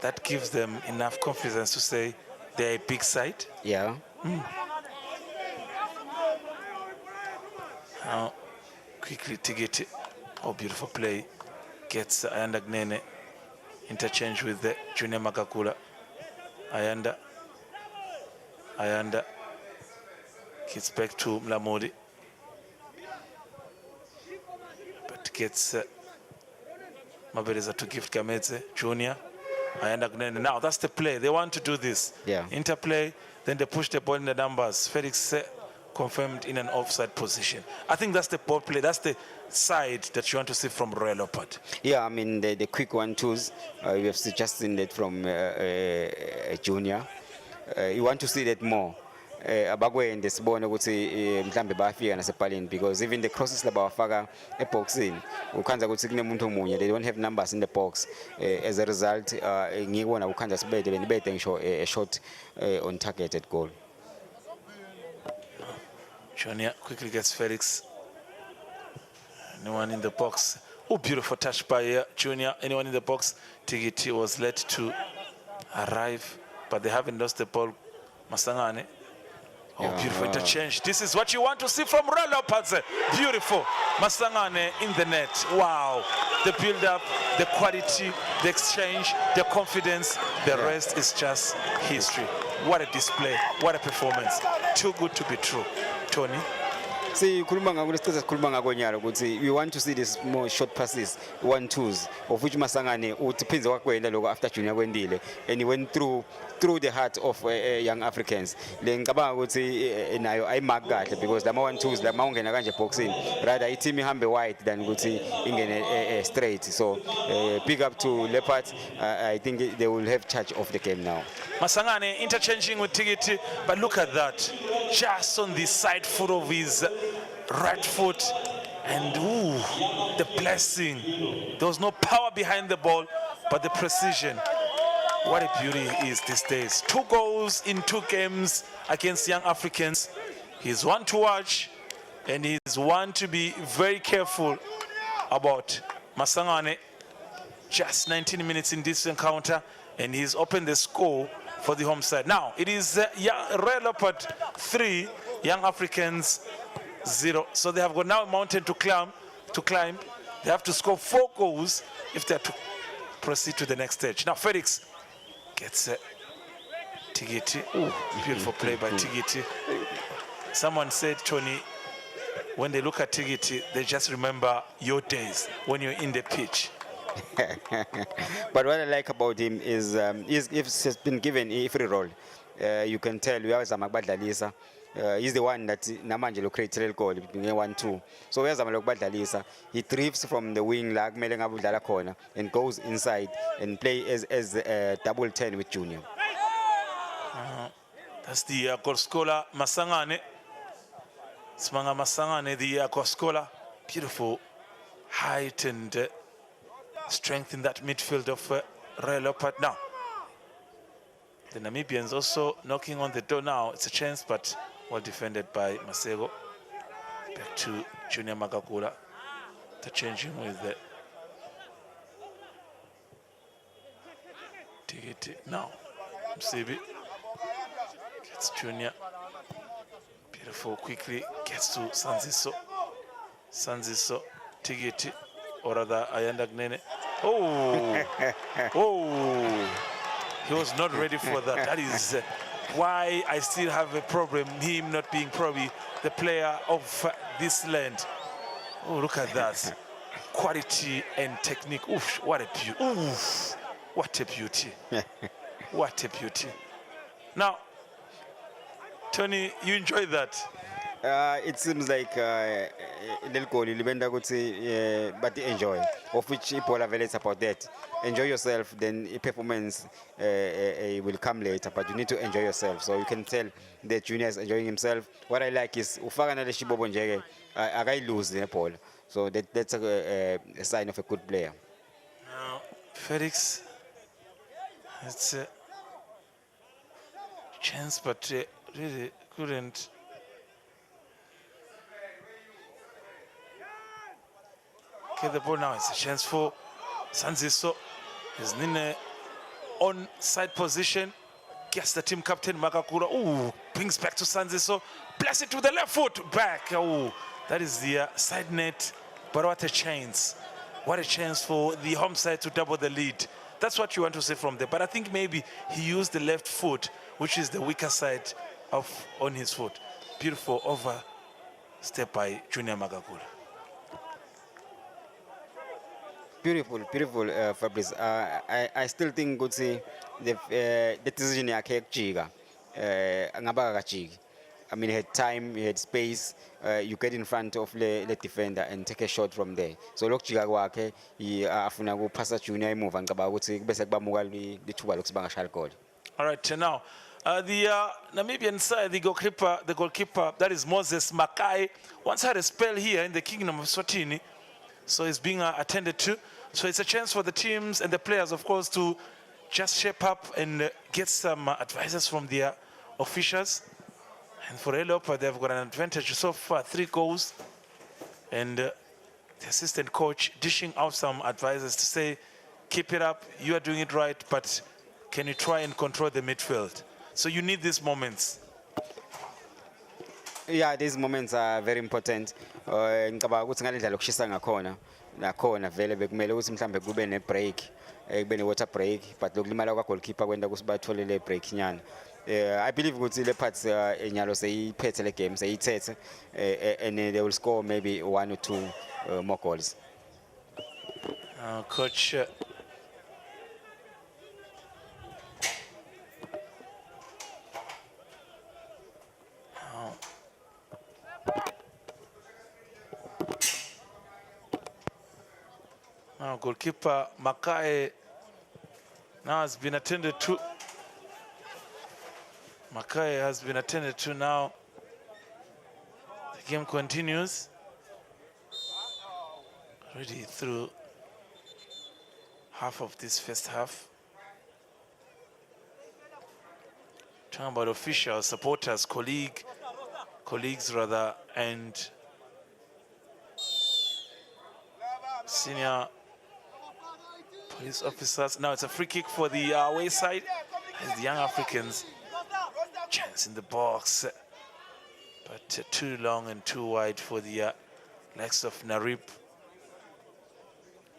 that gives them enough confidence to say they're a big side. Yeah. Now, quickly Tigiti, oh beautiful play, gets Ayanda Gnene, interchange with the Junior Makakula. Ayanda gets back to Mlamodi, but gets Mabeleza to give Kameze, Junior. Ayanda Gnene. Now that's the play. They want to do this. Yeah. Interplay, then they push the ball in the numbers. Felix confirmed in an offside position. I think that's the ball play. That's the side that you want to see from Royal Leopard. Yeah, I mean the quick 1-2s. We have just seen that from Junior. You want to see that more. Abakwenze sibone ukuthi mhlambe bayafika nasepalini, because even the crosses labawafaka eboxini ukhanza ukuthi kunemuntu omunye, they don't have numbers in the box. As a result ngikubona ukhanza sibede benibede ngisho a shot on targeted goal. Junior quickly gets Felix. Anyone in the box? Oh, beautiful touch by Junior. Anyone in the box? Tigiti was led to arrive, but they haven't lost the ball. Masangane. Oh, beautiful interchange. This is what you want to see from Royal Leopards. Beautiful. Masangane in the net. Wow. The build-up, the quality, the exchange, the confidence. The rest is just history. What a display. What a performance. Too good to be true. Tony? See, we want to see this more short passes, 1-2s, of which Masangane utipinze wakwenda logo after Junior wendile, and he went through the heart of young Africans. Le ngicabanga ukuthi nayo ayimark kahle, because lama 1-2s lama ungena kanje boxing, rather iteam ihambe wide than ukuthi ingene straight. So big up to Leopard. I think they will have charge of the game now. Masangane interchanging with Tigiti, but look at that, just on the side foot of his right foot, and ooh, the blessing. There was no power behind the ball, but the precision. What a beauty he is these days. 2 goals in 2 games against young Africans. He's one to watch, and he's one to be very careful about. Masangane, just 19 minutes in this encounter, and he's opened the score for the home side. Now, it is Royal Leopard 3, Young Africans 0. So they have got now a mountain to climb. They have to score 4 goals if they are to proceed to the next stage. Now, Felix gets Tigiti. Ooh, beautiful play by Tigiti. Someone said, Tony, when they look at Tigiti, they just remember your days when you're in the pitch. But what I like about him is if he's been given a free role, you can tell we always he's the one that namanje lo create le goal nge 1-2. So uyazama lokubadlalisa. He drifts from the wing la kumele ngabe udlala khona and goes inside and play as double 10 with Junior. That's the goal scorer Masangane. Smanga Masangane, the goal scorer. Beautiful height and strength in that midfield of Leopard. Now, the Namibians also knocking on the door now. It's a chance, but well defended by Masego. Back to Junior Magagula. The changing with the Tigiti. Now, Msibi gets Junior. Beautiful, quickly gets to Sanziso. Sanziso, Tigiti, or rather Ayanda Gnene. Oh, oh, he was not ready for that. That is why I still have a problem, him not being probably the player of this land. Oh, look at that. Quality and technique. Oof, what a beauty. Oof, what a beauty. What a beauty. Now, Tony, you enjoyed that? It seems like little goal libenda kuti but enjoy, of which people are very support that. Enjoy yourself, then performance will come later, but you need to enjoy yourself. So you can tell that Junior is enjoying himself. What I like is ufaka na leshibobo njeke akai lose the ball. So that's a sign of a good player. Now, Felix, it's a chance, but really couldn't. Okay, the ball now. It's a chance for Sanziso. He's in a on-side position. Gets the team captain Makakura. Ooh, brings back to Sanziso. Blast it to the left foot. Back. Oh, that is the side net. But what a chance. What a chance for the home side to double the lead. That's what you want to say from there. But I think maybe he used the left foot, which is the weaker side on his foot. Beautiful overstep by Junior Magagula. Beautiful, beautiful, Fabrice. I still think good say the decision yakhe kujiga angaba akajiki. I mean, he had time, he had space. You get in front of the defender and take a shot from there. So lokujika kwakhe afuna kuphasa Junior imove ngicabanga ukuthi bese kubamuka lithuba lokusibanga shot goal. All right, now the Namibian side, the goalkeeper, that is Moses Makai, once had a spell here in the Kingdom of Eswatini. So it's being attended to. So it's a chance for the teams and the players, of course, to just shape up and get some advices from their officials. And for Leopard, they've got an advantage so far, 3 goals. And the assistant coach dishing out some advices to say, keep it up, you are doing it right, but can you try and control the midfield? So you need these moments. Yeah, these moments are very important. Ngicabanga ukuthi ngalendlela lokushisa nakhona vele bekumele ukuthi mhlambe kube ne break, kube ne water break, but lokulimala kwa goalkeeper kwenda ukuthi bathole le break nyana. I believe ukuthi Leopards enyalo seyiphethe le game, seyithethe and they will score maybe 1 or 2 more goals. Coach now goalkeeper Makai now has been attended to. Makai has been attended to now. The game continues. Already through half of this first half. Talking about officials, supporters, colleagues rather, and senior police officers. Now it's a free kick for the away side. As the young Africans, chance in the box, but too long and too wide for the likes of Narib.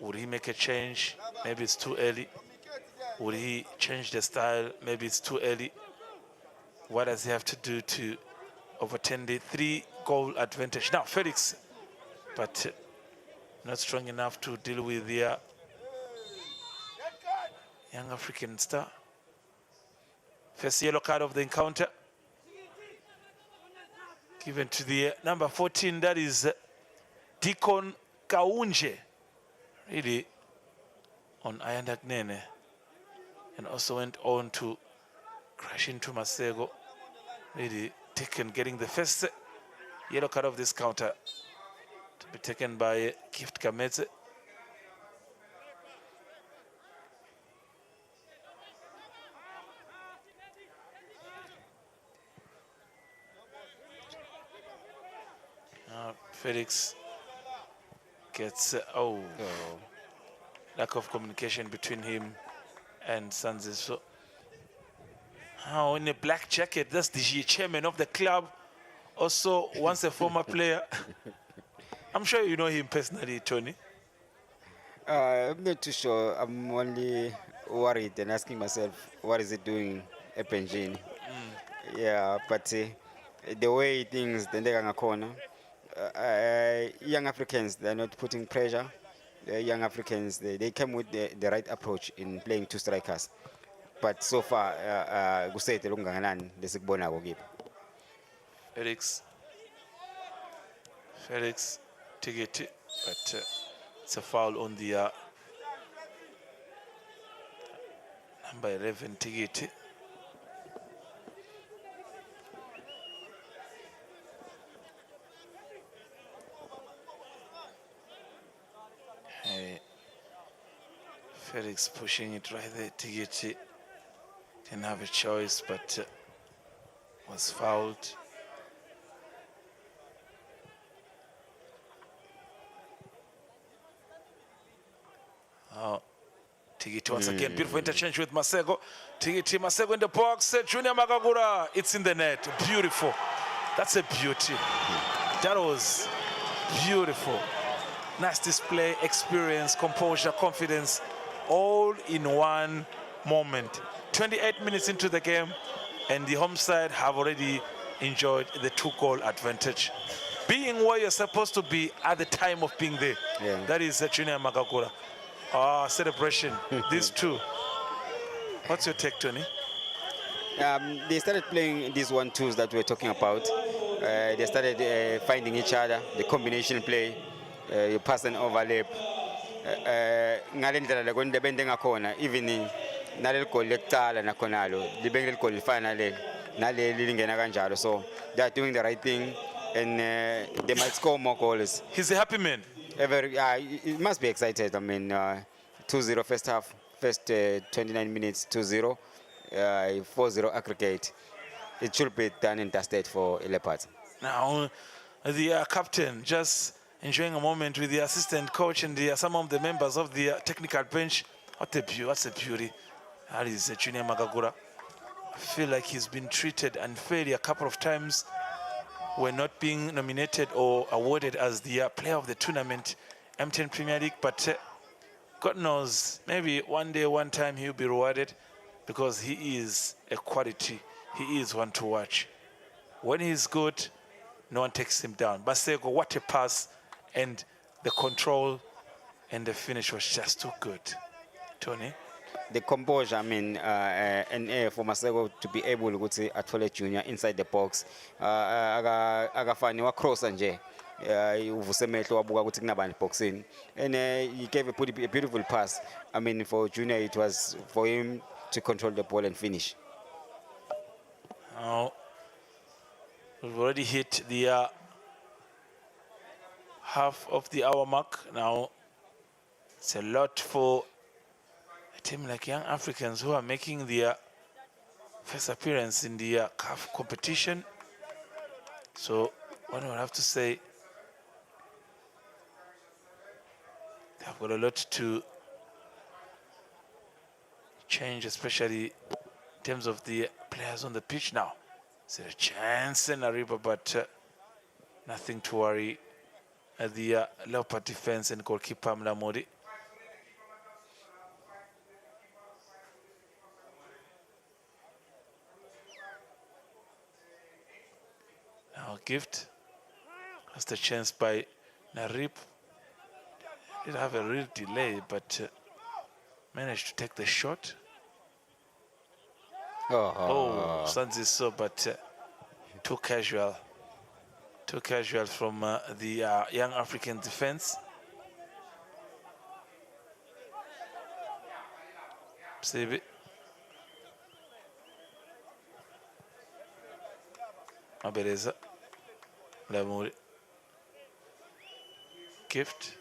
Would he make a change? Maybe it's too early. Would he change the style? Maybe it's too early. What does he have to do to overturn the 3-goal advantage? Now Felix, but not strong enough to deal with the young African star. First yellow card of the encounter. Given to the number 14, that is Deacon Kaunje. Really on Ayandak Nene. And also went on to crash into Masego. Really taken, getting the first yellow card of this counter to be taken by Gift Kametse. Felix gets, lack of communication between him and Sanzi. So, in a black jacket, that's the chairman of the club, also once a former player. I'm sure you know him personally, Tony. I'm not too sure. I'm only worried and asking myself, what is it doing at Penjini? Yeah, but the way things, then they're going to corner. Young Africans, they're not putting pressure. The young Africans, they came with the right approach in playing two strikers. But so far, Felix, Tigiti, but it's a foul on the number 11, Tigiti. Felix pushing it right there. Tigiti didn't have a choice, but was fouled. Tigiti once again, beautiful interchange with Masego. Tigiti, Masego in the box. Junior Magagura, it's in the net. Beautiful. That's a beauty. That was beautiful. Nice display, experience, composure, confidence, all in one moment. 28 minutes into the game, and the home side have already enjoyed the 2-goal advantage. Being where you're supposed to be at the time of being there. Yeah. That is Junior Magagura. Celebration, these two. What's your take, Tony? They started playing these 1-2s that we're talking about. They started finding each other, the combination play, you pass and overlap. Even nalel collectala na konalo libengel qualify so they are doing the right thing, and they might score more goals. He's a happy man. It must be excited. I mean, 2-0 first half, first 29 minutes, 2-0, 4-0 aggregate. It should be done and dusted for Leopard. Now, the captain just enjoying a moment with the assistant coach and some of the members of the technical bench. What a beauty. That is Junior Magagura. I feel like he's been treated unfairly a couple of times. We're not being nominated or awarded as the player of the tournament, M10 Premier League, but God knows, maybe one day, one time he'll be rewarded, because he is a quality. He is one to watch. When he's good, no one takes him down. Basego, what a pass, and the control and the finish was just too good. Tony? The composure, I mean, and for Masego to be able to say at Toilet Junior inside the box, agafani wa cross nje, uvusemetlo wabuka ukuthi kunabani boxing, and he gave a beautiful pass. I mean, for Junior, it was for him to control the ball and finish. Now, we've already hit the half of the hour mark. Now, it's a lot for a team like Young Africans who are making their first appearance in the CAF competition. So one would have to say they've got a lot to change, especially in terms of the players on the pitch now. Is there a chance in Ariba, but nothing to worry at the Leopard defense and goalkeeper Mlamodi. Now Gift has the chance by Narip. Did have a real delay, but managed to take the shot. Oh, Sanzi so, but too casual. Two casuals from the young African defense. Sibi. Abeleza. Lamuri. Gift.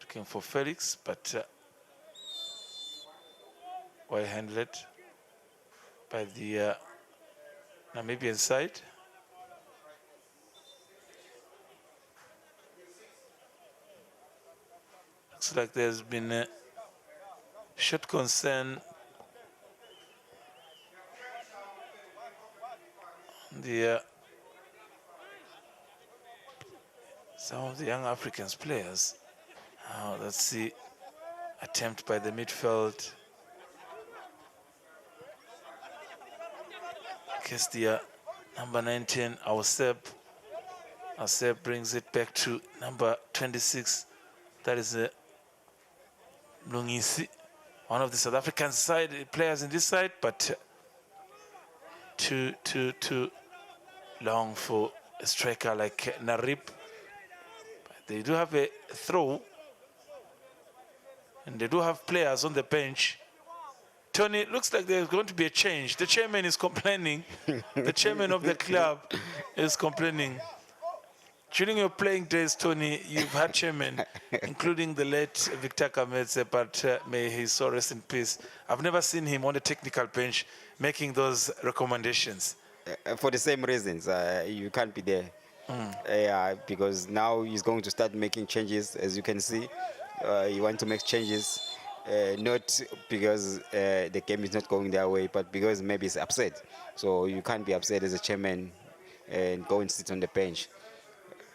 Looking for Felix, but well handled by the Namibian side. Looks like there's been a shot concern. Some of the young Africans players. Now that's the attempt by the midfield. Guess the number 19, Awseb brings it back to number 26. That is Lungisi, one of the South African side players in this side, but too long for a striker like Narib. But they do have a throw, and they do have players on the bench. Tony, looks like there's going to be a change. The chairman is complaining. The chairman of the club is complaining. During your playing days, Tony, you've had chairmen, including the late Victor Kametse, but may his soul rest in peace. I've never seen him on the technical bench making those recommendations. For the same reasons, you can't be there. Because now he's going to start making changes, as you can see. He wants to make changes, not because the game is not going their way, but because maybe he's upset. So you can't be upset as a chairman and go and sit on the bench.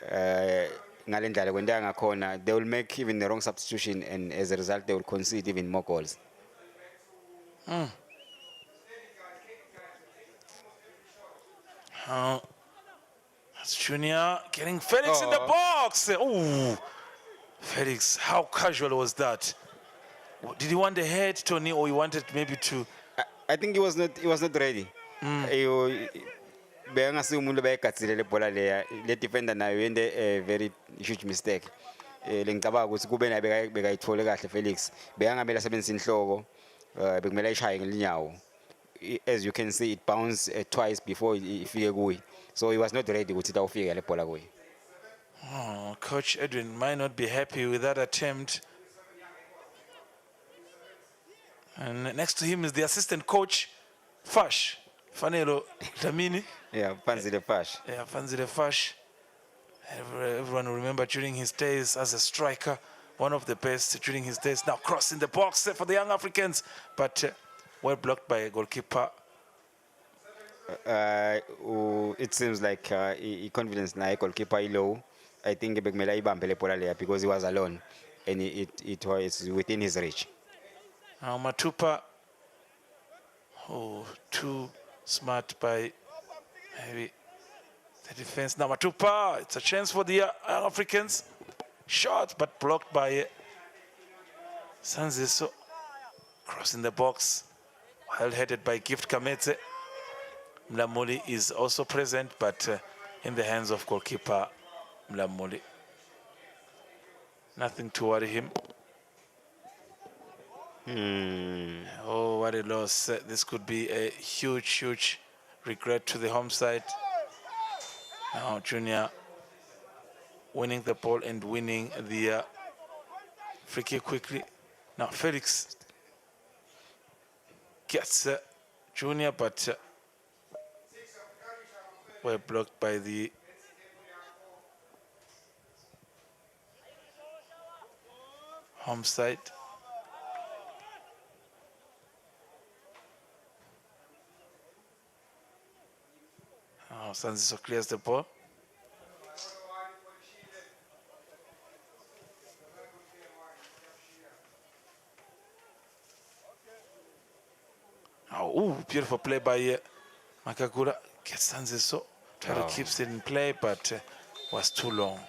They will make even the wrong substitution, and as a result, they will concede even more goals. That's Junior getting Felix in the box. Oh, Felix, how casual was that? Did he want the head, Tony, or he wanted maybe to? I think he was not ready. The defender now made a very huge mistake. Ngicabanga ukuthi kube naye bekayithole kahle Felix. Beyangamela sebenza inhloko, bekumela ishaya ngelinyawo. As you can see, it bounced twice before ifike kuye. So he was not ready ukuthi awufike le bhola kuye. Coach Edwin might not be happy with that attempt. And next to him is the assistant coach, Fash. Fanelo Dlamini. Yeah, Fanzile Fash. Yeah, Fanzile Fash. Everyone will remember during his days as a striker, one of the best during his days. Now crossing the box for the young Africans, but well blocked by a goalkeeper. It seems like confidence na goalkeeper low. I think bekumela ibambe le bola leya because he was alone, and it was within his reach. Now Matupa, too smart by maybe the defense. Now Matupa, it's a chance for the Africans. Shot, but blocked by Sanziso. Crossing the box, well headed by Gift Kametse. Mlamuli is also present, but in the hands of goalkeeper Mlamuli. Nothing to worry him. Oh, what a loss. This could be a huge regret to the home side. Now Junior winning the ball and winning the free kick quickly. Now Felix gets Junior, but were blocked by the home side. Sanziso clears the ball. Oh, beautiful play by Makagura. Gets Sanziso. Try to keep it in play, but was too long.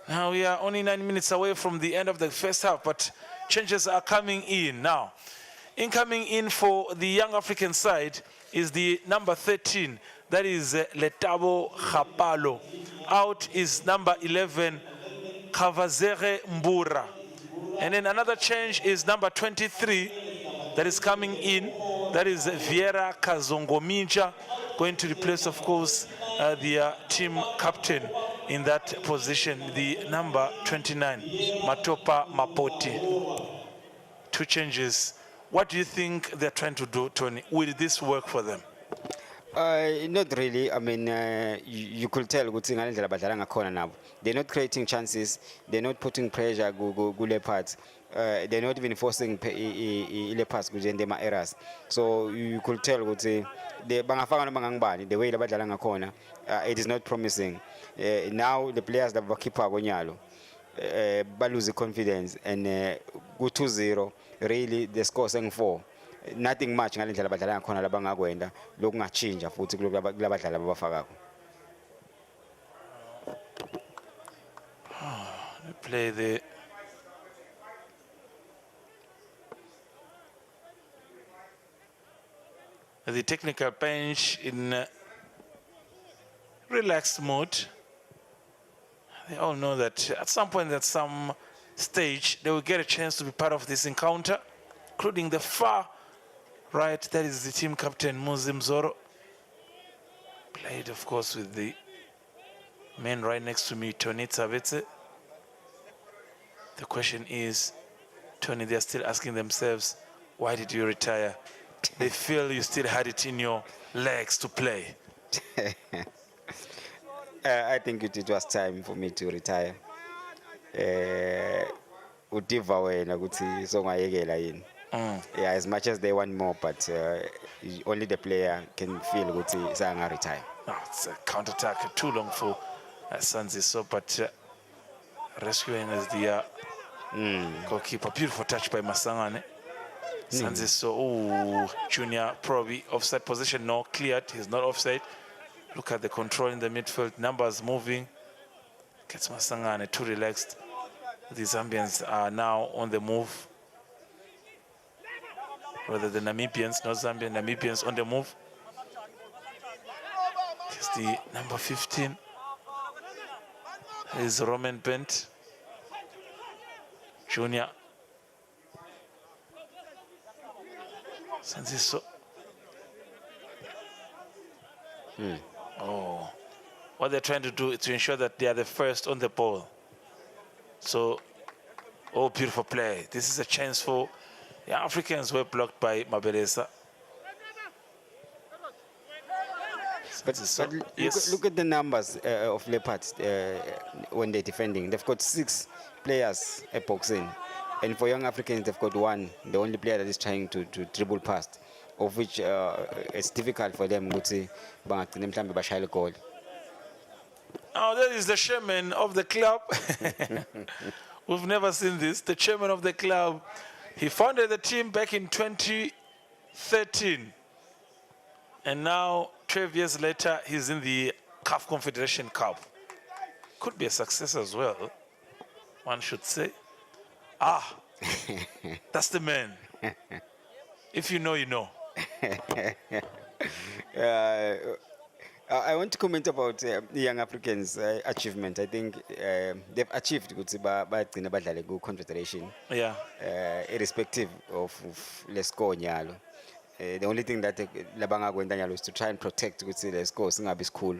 Now we are only 9 minutes away from the end of the first half, but changes are coming in. Now, Incoming in for the young African side is the number 13, that is Letabo Khapalo. Out is number 11, Kavazere Mbura. And then another change is number 23 that is coming in. That is Viera Kazongominja, going to replace, of course, the team captain in that position, the number 29, Matopa Mapoti. Two changes. What do you think they're trying to do, Tony? Will this work for them? Not really. I mean, you could tell they're not creating chances. They're not putting pressure go Leopards. They're not even forcing Leopards to do errors. So you could tell the way it is not promising. Now the players that keep lose the confidence and go 2-0. Really, the score saying 4. Nothing much ngalendlela badlala ngakhona labangakwenda lokungachinja futhi kulabadlali abafakako. They play the technical bench in relaxed mode. They all know that at some point, at some stage, they will get a chance to be part of this encounter, including the far right, that is the team captain, Muzim Zoro. Played, of course, with the man right next to me, Tony Tsavetse. The question is, Tony, they're still asking themselves, why did you retire? They feel you still had it in your legs to play. I think it was time for me to retire. Yeah, as much as they want more, but only the player can feel good to retire. No, it's a counter-attack, too long for Sanziso, but rescuing as the goalkeeper. Beautiful touch by Masangane. Sanziso, Junior probably offside position, no, cleared, he's not offside. Look at the control in the midfield, numbers moving. Gets Masangane too relaxed. The Zambians are now on the move. Rather the Namibians, not Zambian, Namibians on the move. It's the number 15. Is Roman Bent. Junior. Sanziso. Oh. What they're trying to do is to ensure that they are the first on the ball. So, oh, beautiful play. This is a chance for the Africans were blocked by Mabelesa. But yes. look at the numbers of Leopards when they're defending. They've got 6 players boxing. And for young Africans, they've got 1, the only player that is trying to dribble past, of which it's difficult for them to say, goal. Oh, that is the chairman of the club. We've never seen this. The chairman of the club. He founded the team back in 2013. And now, 12 years later, he's in the CAF Confederation Cup. Could be a success as well, one should say. Ah, that's the man. If you know, you know. I want to comment about the young Africans' achievement. I think they've achieved good confederation. Yeah. Irrespective of the score nyalo. The only thing that Labanga Gwendanyalo is to try and protect the score, school.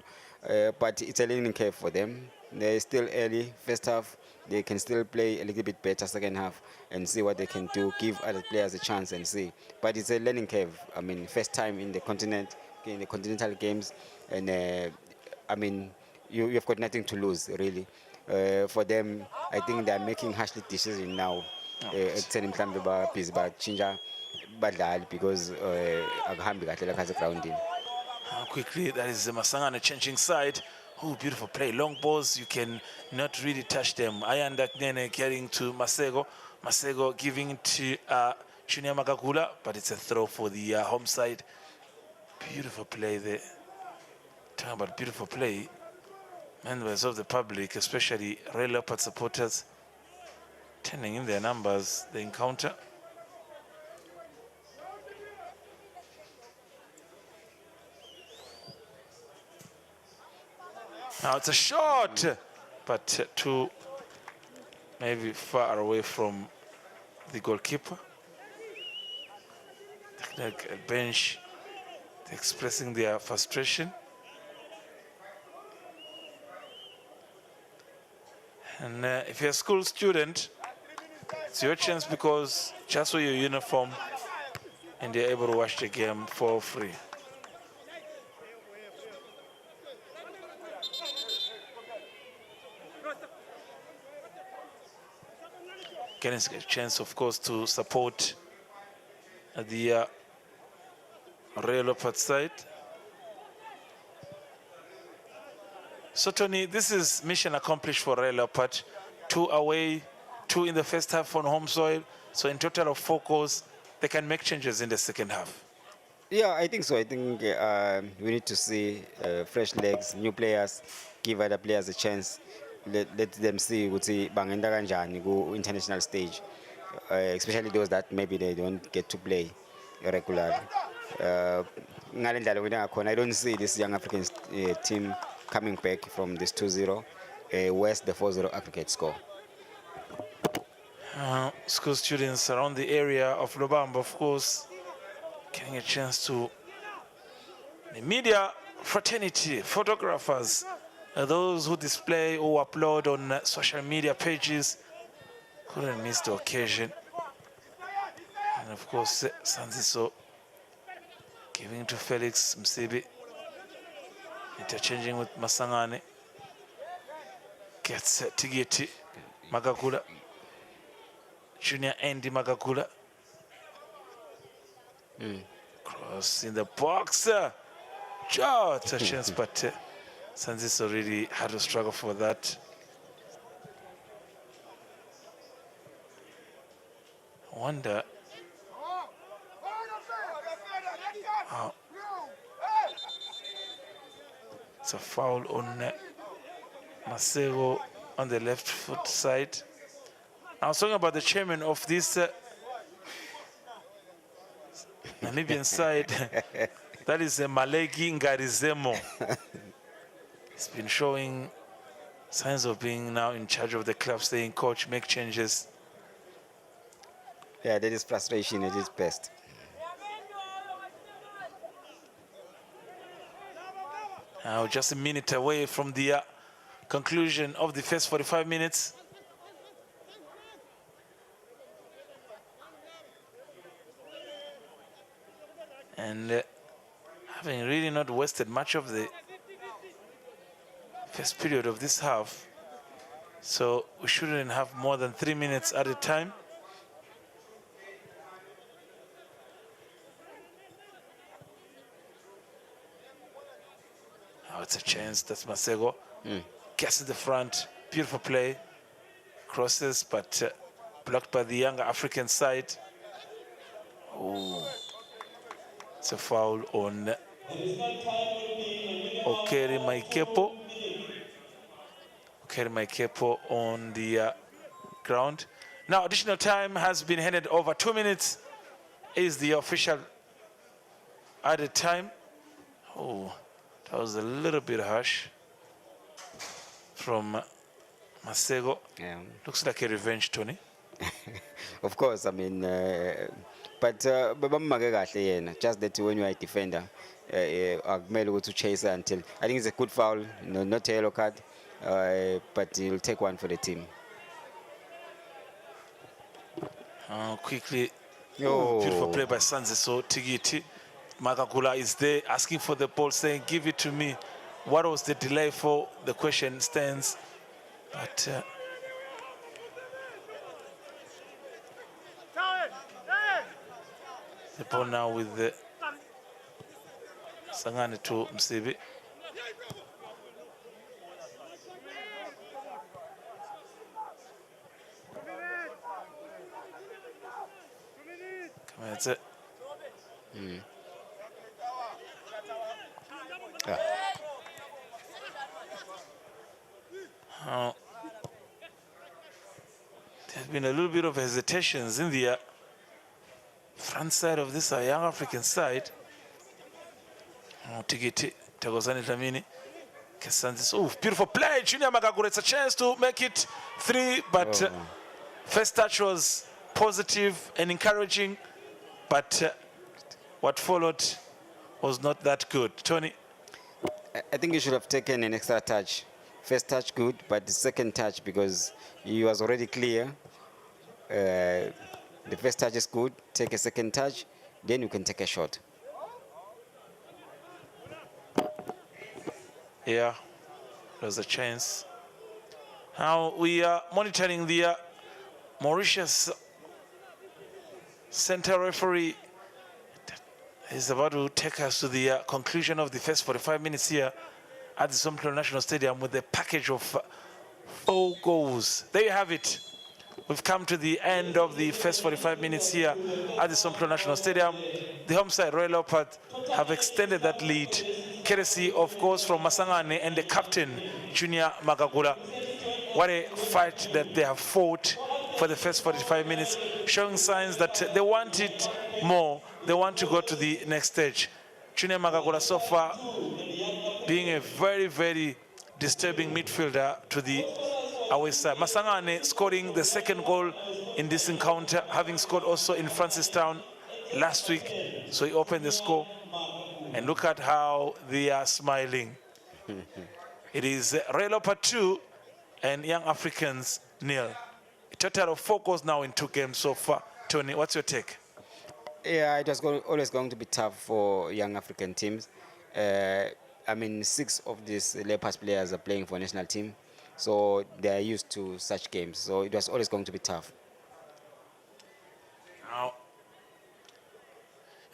But it's a learning curve for them. They're still early, first half. They can still play a little bit better second half and see what they can do, give other players a chance and see. But it's a learning curve. I mean, first time in the continent, in the continental games, and I mean, you've got nothing to lose, really. For them, I think they're making harsh decisions now. Because quickly, that is Masangane changing side. Oh, beautiful play. Long balls, you can not really touch them. Ayanda Nene carrying to Masego. Masego giving to Junior Magagula, but it's a throw for the home side. Beautiful play there. Talking about beautiful play. Members of the public, especially Red Leopard supporters, turning in their numbers, the encounter. Now it's a shot, but too maybe far away from the goalkeeper. Technical bench expressing their frustration. And if you're a school student, it's your chance because just wear your uniform and you're able to watch the game for free. Getting a chance, of course, to support the Leopard side. So, Tony, this is mission accomplished for Leopard. 2 away, 2 in the first half on home soil. So, in total of 4 goals, they can make changes in the second half. Yeah, I think so. I think we need to see fresh legs, new players, give other players a chance. Let them see ukuthi bangenda kanjani ku international stage, especially those that maybe they don't get to play regularly. I don't see this young African team coming back from this 2-0, worse the 4-0 aggregate score. School students around the area of Lobamba, of course, getting a chance to the media fraternity, photographers, those who display or upload on social media pages, couldn't miss the occasion. And of course, Sanziso giving to Felix Msibi, interchanging with Masangane, gets Tigiti, Magagula, Junior Andy Magagula. Cross in the box. It's a chance, but Sanziso really had to struggle for that. I wonder how. It's a foul on Masego on the left foot side. I was talking about the chairman of this Namibian side. That is Malegi Ngarizemo. He's been showing signs of being now in charge of the club, saying, coach, make changes. Yeah, that is frustration at its best. Now just a minute away from the conclusion of the first 45 minutes. And having really not wasted much of the first period of this half, so we shouldn't have more than 3 minutes at a time. Now it's a chance. That's Masego. Gets to the front. Beautiful play. Crosses, but blocked by the younger African side. Oh, it's a foul on Okeri Maikepo. Okeri Maikepo on the ground. Now additional time has been handed over. 2 minutes is the official added time. Oh, that was a little bit harsh from Masego. Yeah. Looks like a revenge, Tony. Of course, I mean, but just that when you are a defender, Agmelo to chase until I think it's a good foul, not a yellow card, but he'll take one for the team. Quickly, Oh. beautiful play by Sanziso Tigiti. Magagula is there asking for the ball, saying, give it to me. What was the delay for? The question stands. But the ball now with the Sangane to Msibi. Come on, that's it. Yeah. There's been a little bit of hesitations in the front side of this young African side. Tigiti Tagosani Tamini Oh, beautiful play. Junior Magagula, it's a chance to make it 3, but first touch was positive and encouraging, but what followed was not that good. Tony? I think you should have taken an extra touch. First touch good, but the second touch, because he was already clear. The first touch is good. Take a second touch, then you can take a shot. Yeah, there's a chance. Now we are monitoring the Mauritius center referee. Is about to take us to the conclusion of the first 45 minutes here at the Somklo National Stadium with a package of 4 goals. There you have it. We've come to the end of the first 45 minutes here at the Somklo National Stadium. The home side, Royal Leopard, have extended that lead, courtesy, of course, from Masangane and the captain, Junior Magagula. What a fight that they have fought for the first 45 minutes, showing signs that they want it more. They want to go to the next stage. Junior Magagula so far being a very, very disturbing midfielder to the away side. Masangane scoring the second goal in this encounter, having scored also in Francistown last week. So he opened the score. And look at how they are smiling. It is Royal Leopard 2 and Young Africans 0. A total of 4 goals now in 2 games so far. Tony, what's your take? Yeah, it was always going to be tough for young African teams. I mean, 6 of these Leopards players are playing for national team, so they are used to such games. So it was always going to be tough. Now,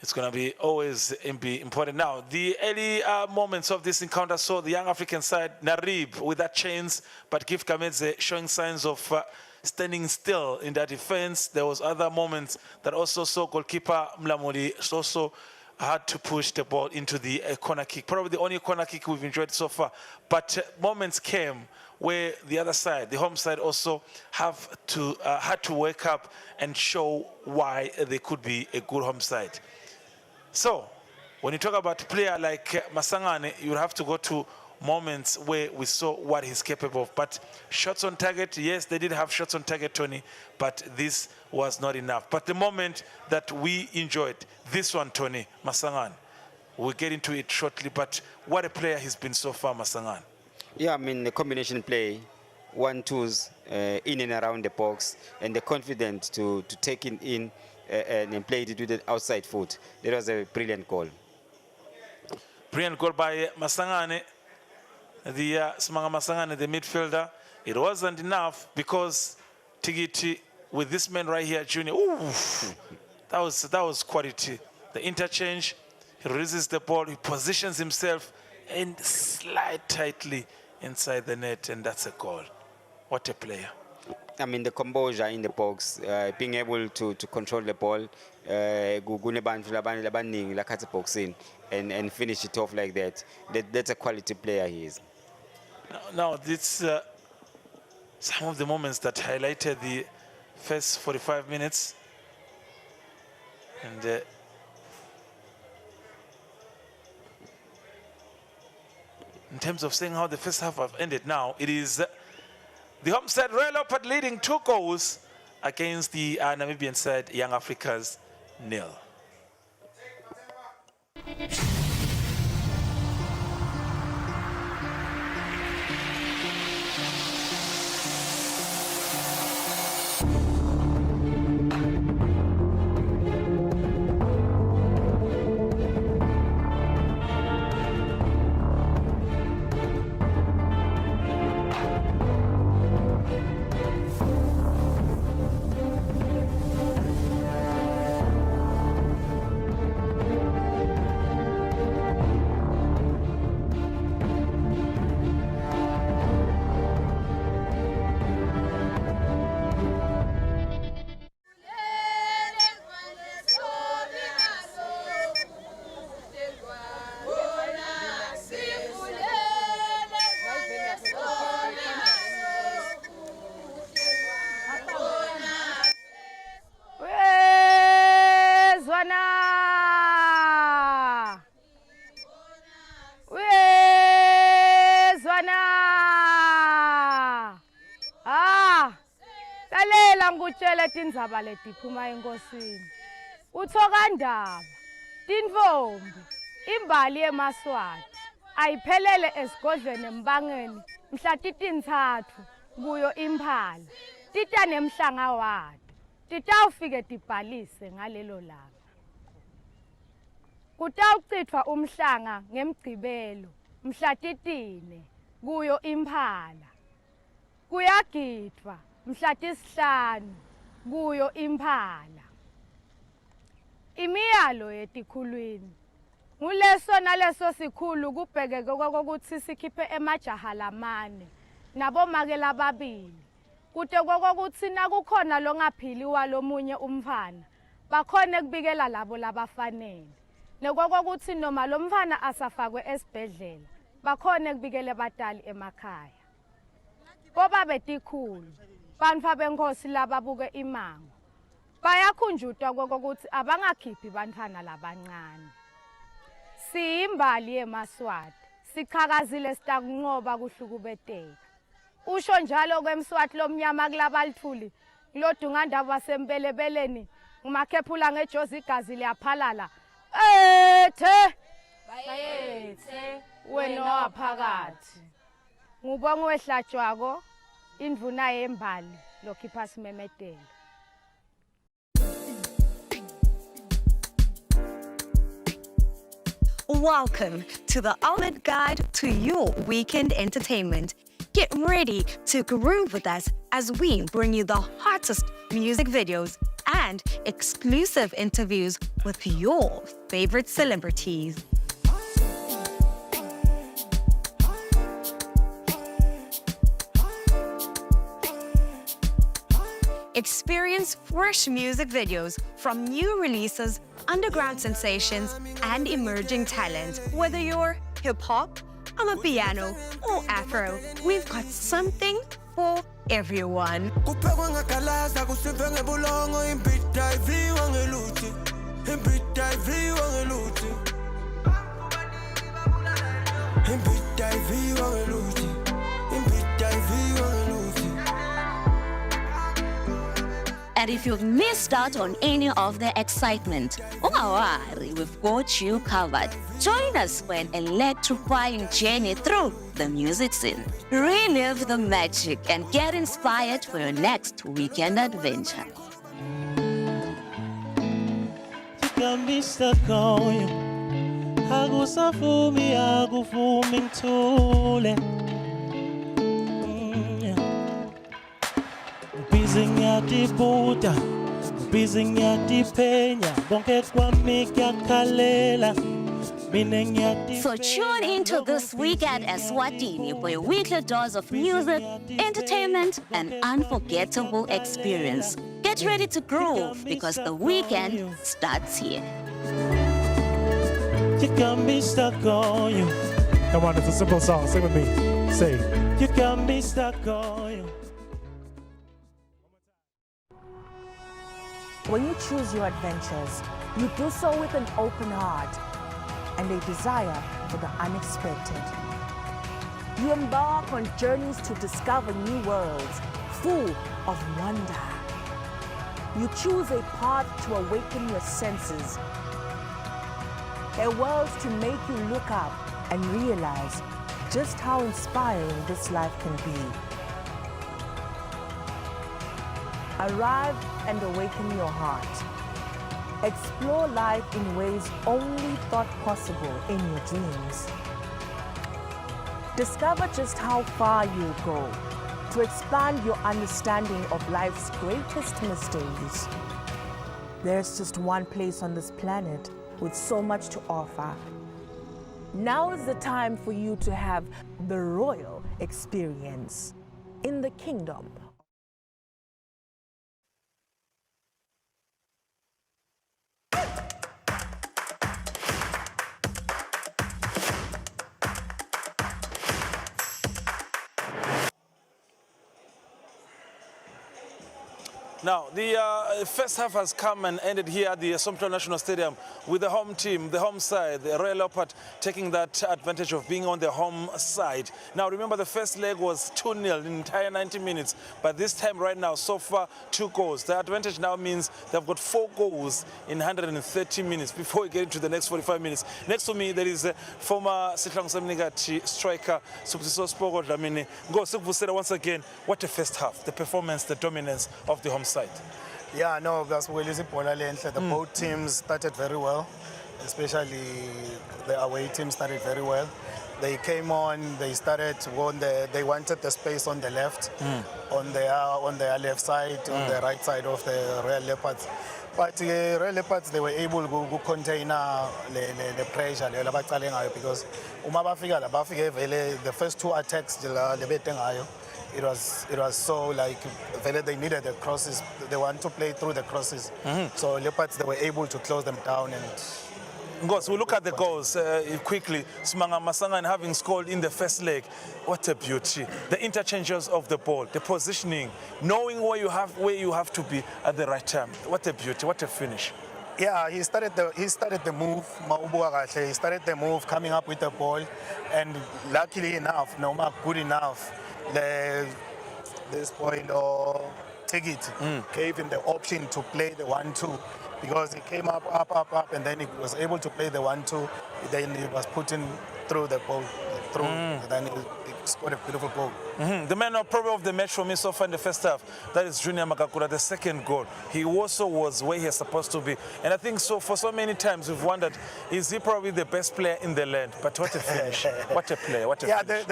it's going to be always be important. Now, the early moments of this encounter saw the young African side, Narib with that chance, but Gift Kamedze showing signs of standing still in their defense. There was other moments that also saw goalkeeper Mlamuli also had to push the ball into the corner kick. Probably the only corner kick we've enjoyed so far. But moments came where the other side, the home side, also had to wake up and show why they could be a good home side. So, when you talk about a player like Masangane, you have to go to moments where we saw what he's capable of. But shots on target, yes, they did have shots on target, Tony, but this was not enough. But the moment that we enjoyed, this one, Tony, Masangane, we'll get into it shortly, but what a player he's been so far, Masangane. Yeah, I mean, the combination play, 1-2s in and around the box, and the confidence to take it in and play it with the outside foot. That was a brilliant goal. Brilliant goal by Masangane. The Smanga Masangane, the midfielder. It wasn't enough because Tigiti, with this man right here, Junior, that was quality. The interchange, he releases the ball, he positions himself and slide tightly inside the net, and that's a goal. What a player. I mean, the composure in the box, being able to control the ball, and finish it off like that. That's a quality player he is. Now, this some of the moments that highlighted the first 45 minutes. And in terms of saying how the first half have ended now, it is the home side Royal Leopard leading 2 goals against the Namibian side, Young Africans 0. letindzaba letiphuma enkosini. Uthokandaba, tinvombi, imbali yemaswati, ayiphelele esigodlweni embangeni, mhla titintsatfu, kuyo imphala, tita nemhlanga wato, titawufike tibhalise ngalelo langa. Kutawucitfwa umhlanga ngemgcibelo, mhla titine, kuyo imphala. Kuyagidvwa, mhla tisihlanu, kuyo imphala. Imiyalo yetikhulwini. Nguleso naleso sikhulu kubhekeke kokuthi sikhiphe emajaha lamane, nabomake lababili. Kute kokuthi nakukhona longaphili walomunye umfana, bakhone kubikela labo labafanele. Nekokuthi noma lo mfana asafakwe esibhedlela, bakhone kubikela batali emakhaya. Boba betikhulu, bantfu benkhosi lababuke imango, bayakhunjutwa kokuthi abangakhiphi bantfwana labancane. Siyimbali yemaswati, sichakazile sitakunqoba kuhlukubeteka. Usho njalo kwemswati lomnyama kulabalithuli, lodungandaba wasempelebeleni, ngumakhephula ngejozi igazi liyaphalala. Ethe! Bayethe! Wena waphakathi. Ngubonga wehlatshwako, indvuna yembali, lokhipha simemetelo. Welcome to the ultimate guide to your weekend entertainment. Get ready to groove with us as we bring you the hottest music videos and exclusive interviews with your favorite celebrities. Experience fresh music videos from new releases, underground sensations, and emerging talent. Whether you're hip-hop, amapiano, or afro, we've got something for everyone. And if you've missed out on any of the excitement, don't worry, we've got you covered. Join us for an electrifying journey through the music scene. Relive the magic and get inspired for your next weekend adventure. You got me stuck on you. Agusafumi, agufumi ntule. Bizinyatibuta, bizinyatipenya, bonke kwami kyakhalela. So tune into This Week at Eswatini for a weekly dose of music, entertainment, and unforgettable experience. Get ready to groove because the weekend starts here. You got me stuck on you. Come on, it's a simple song. Sing with me. Say, you got me stuck on you. When you choose your adventures, you do so with an open heart and a desire for the unexpected. You embark on journeys to discover new worlds full of wonder. You choose a path to awaken your senses, a world to make you look up and realize just how inspiring this life can be. Arrive and awaken your heart. Explore life in ways only thought possible in your dreams. Discover just how far you'll go to expand your understanding of life's greatest mysteries. There's just one place on this planet with so much to offer. Now is the time for you to have the royal experience in the kingdom. Now, the first half has come and ended here at the Eswatini National Stadium with the home team, the home side, the Royal Leopard, taking that advantage of being on the home side. Now, remember, the first leg was 2-0 in the entire 90 minutes, but this time right now, so far, 2 goals. The advantage now means they've got 4 goals in 130 minutes before we get into the next 45 minutes. Next to me, there is former Sihlangu Semnigati striker, Subsiso Spogo Dlamini. Go, Subusera, once again, what a first half, the performance, the dominance of the home side. Yeah, no, that's well. The both teams started very well, especially the away team started very well. They came on, they started when they wanted the space on the left, on their left side, on the right side of the Royal Leopards. But the Royal Leopards, they were able to contain the pressure because the first 2 attacks it was so like they needed the crosses. They want to play through the crosses. So Leopards, they were able to close them down. And we look at the goals quickly. Smanga Masangan having scored in the first leg. What a beauty. The interchanges of the ball, the positioning, knowing where you have to be at the right time. What a beauty, what a finish. Yeah, he started the move. He started the move, coming up with the ball, and luckily enough, good enough, this point or take it gave him the option to play the 1-2 because he came up, and then he was able to play the 1-2. Then he was putting through the ball, and then he scored a beautiful goal. The man probably of the match for me so far in the first half, that is Junior Magakura, the second goal. He also was where he's supposed to be. And I think so for so many times we've wondered, is he probably the best player in the land? But what a finish. What a player, what a finish.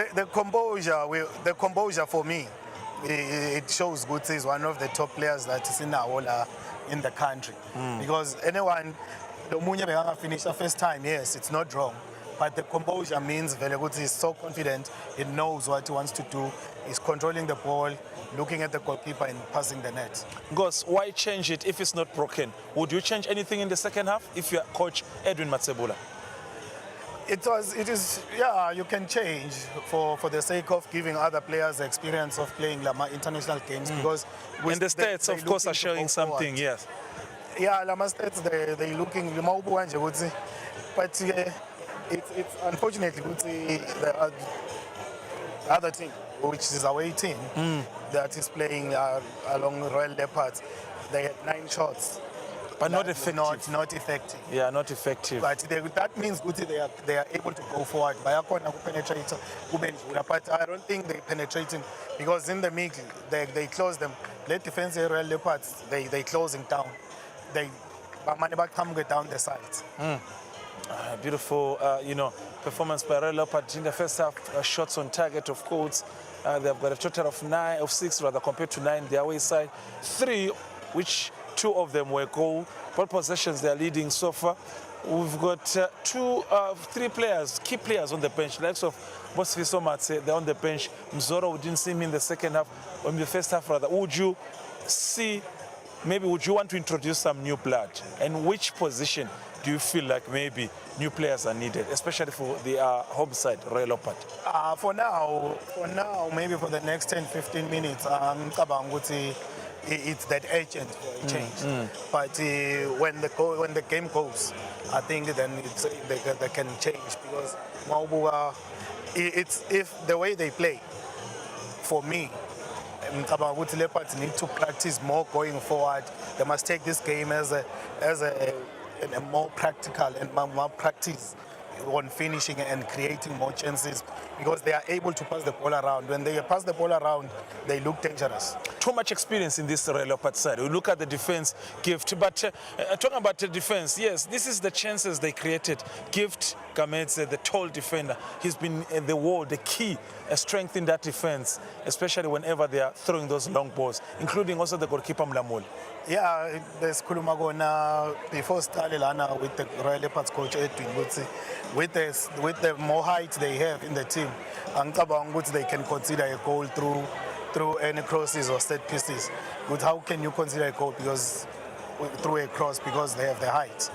The composure for me, it shows Gutsi is one of the top players that is in the country. Because anyone, the Munya finish the first time, yes, it's not wrong. But the composure means Gutsi is so confident, he knows what he wants to do, he's controlling the ball, looking at the goalkeeper and passing the net. Gos, why change it if it's not broken? Would you change anything in the second half if you're coach Edwin Matsebula? Yeah, you can change for the sake of giving other players the experience of playing Lama international games because and the stats, of course, are showing something, yes. Yeah, Lama stats, they're looking, but it's unfortunately the other team, which is away team, that is playing along Royal Leopards. They had 9 shots. But not effective. Not effective. Yeah, not effective. But that means they are able to go forward. But I don't think they're penetrating because in the middle, they close them. Let defensive Royal Leopards, they closing down. They come down the sides. Beautiful, performance by Royal Leopard in the first half. Shots on target, of course. They've got a total of 6 compared to 9 the away side. 3, which 2 of them were goal. Ball possessions, they're leading so far. We've got 3 players, key players on the bench. Likes of Bosfiso Matse, they're on the bench. Mzoro, we didn't see him in the second half, or in the first half rather. Would you want to introduce some new blood? And which position do you feel like maybe new players are needed, especially for the home side, Royal Leopard? For now, maybe for the next 10-15 minutes, it's that urgent for a change. But when the game goes, I think then they can change because it's if the way they play, for me, Leopards need to practice more going forward. They must take this game as a more practical and more practice on finishing and creating more chances because they are able to pass the ball around. When they pass the ball around, they look dangerous. Too much experience in this Royal Leopard side. We look at the defense, Gift. But talking about the defense, yes, this is the chances they created. Gift Gamedze, the tall defender, he's been the wall, the key strength in that defense, especially whenever they are throwing those long balls, including also the goalkeeper Mlamoli. Yeah, there's Kulumagona before Stalilana with the Royal Leopards coach Edwin Gutsi. With the more height they have in the team, they can consider a goal through any crosses or set pieces. But how can you consider a goal through a cross because they have the height?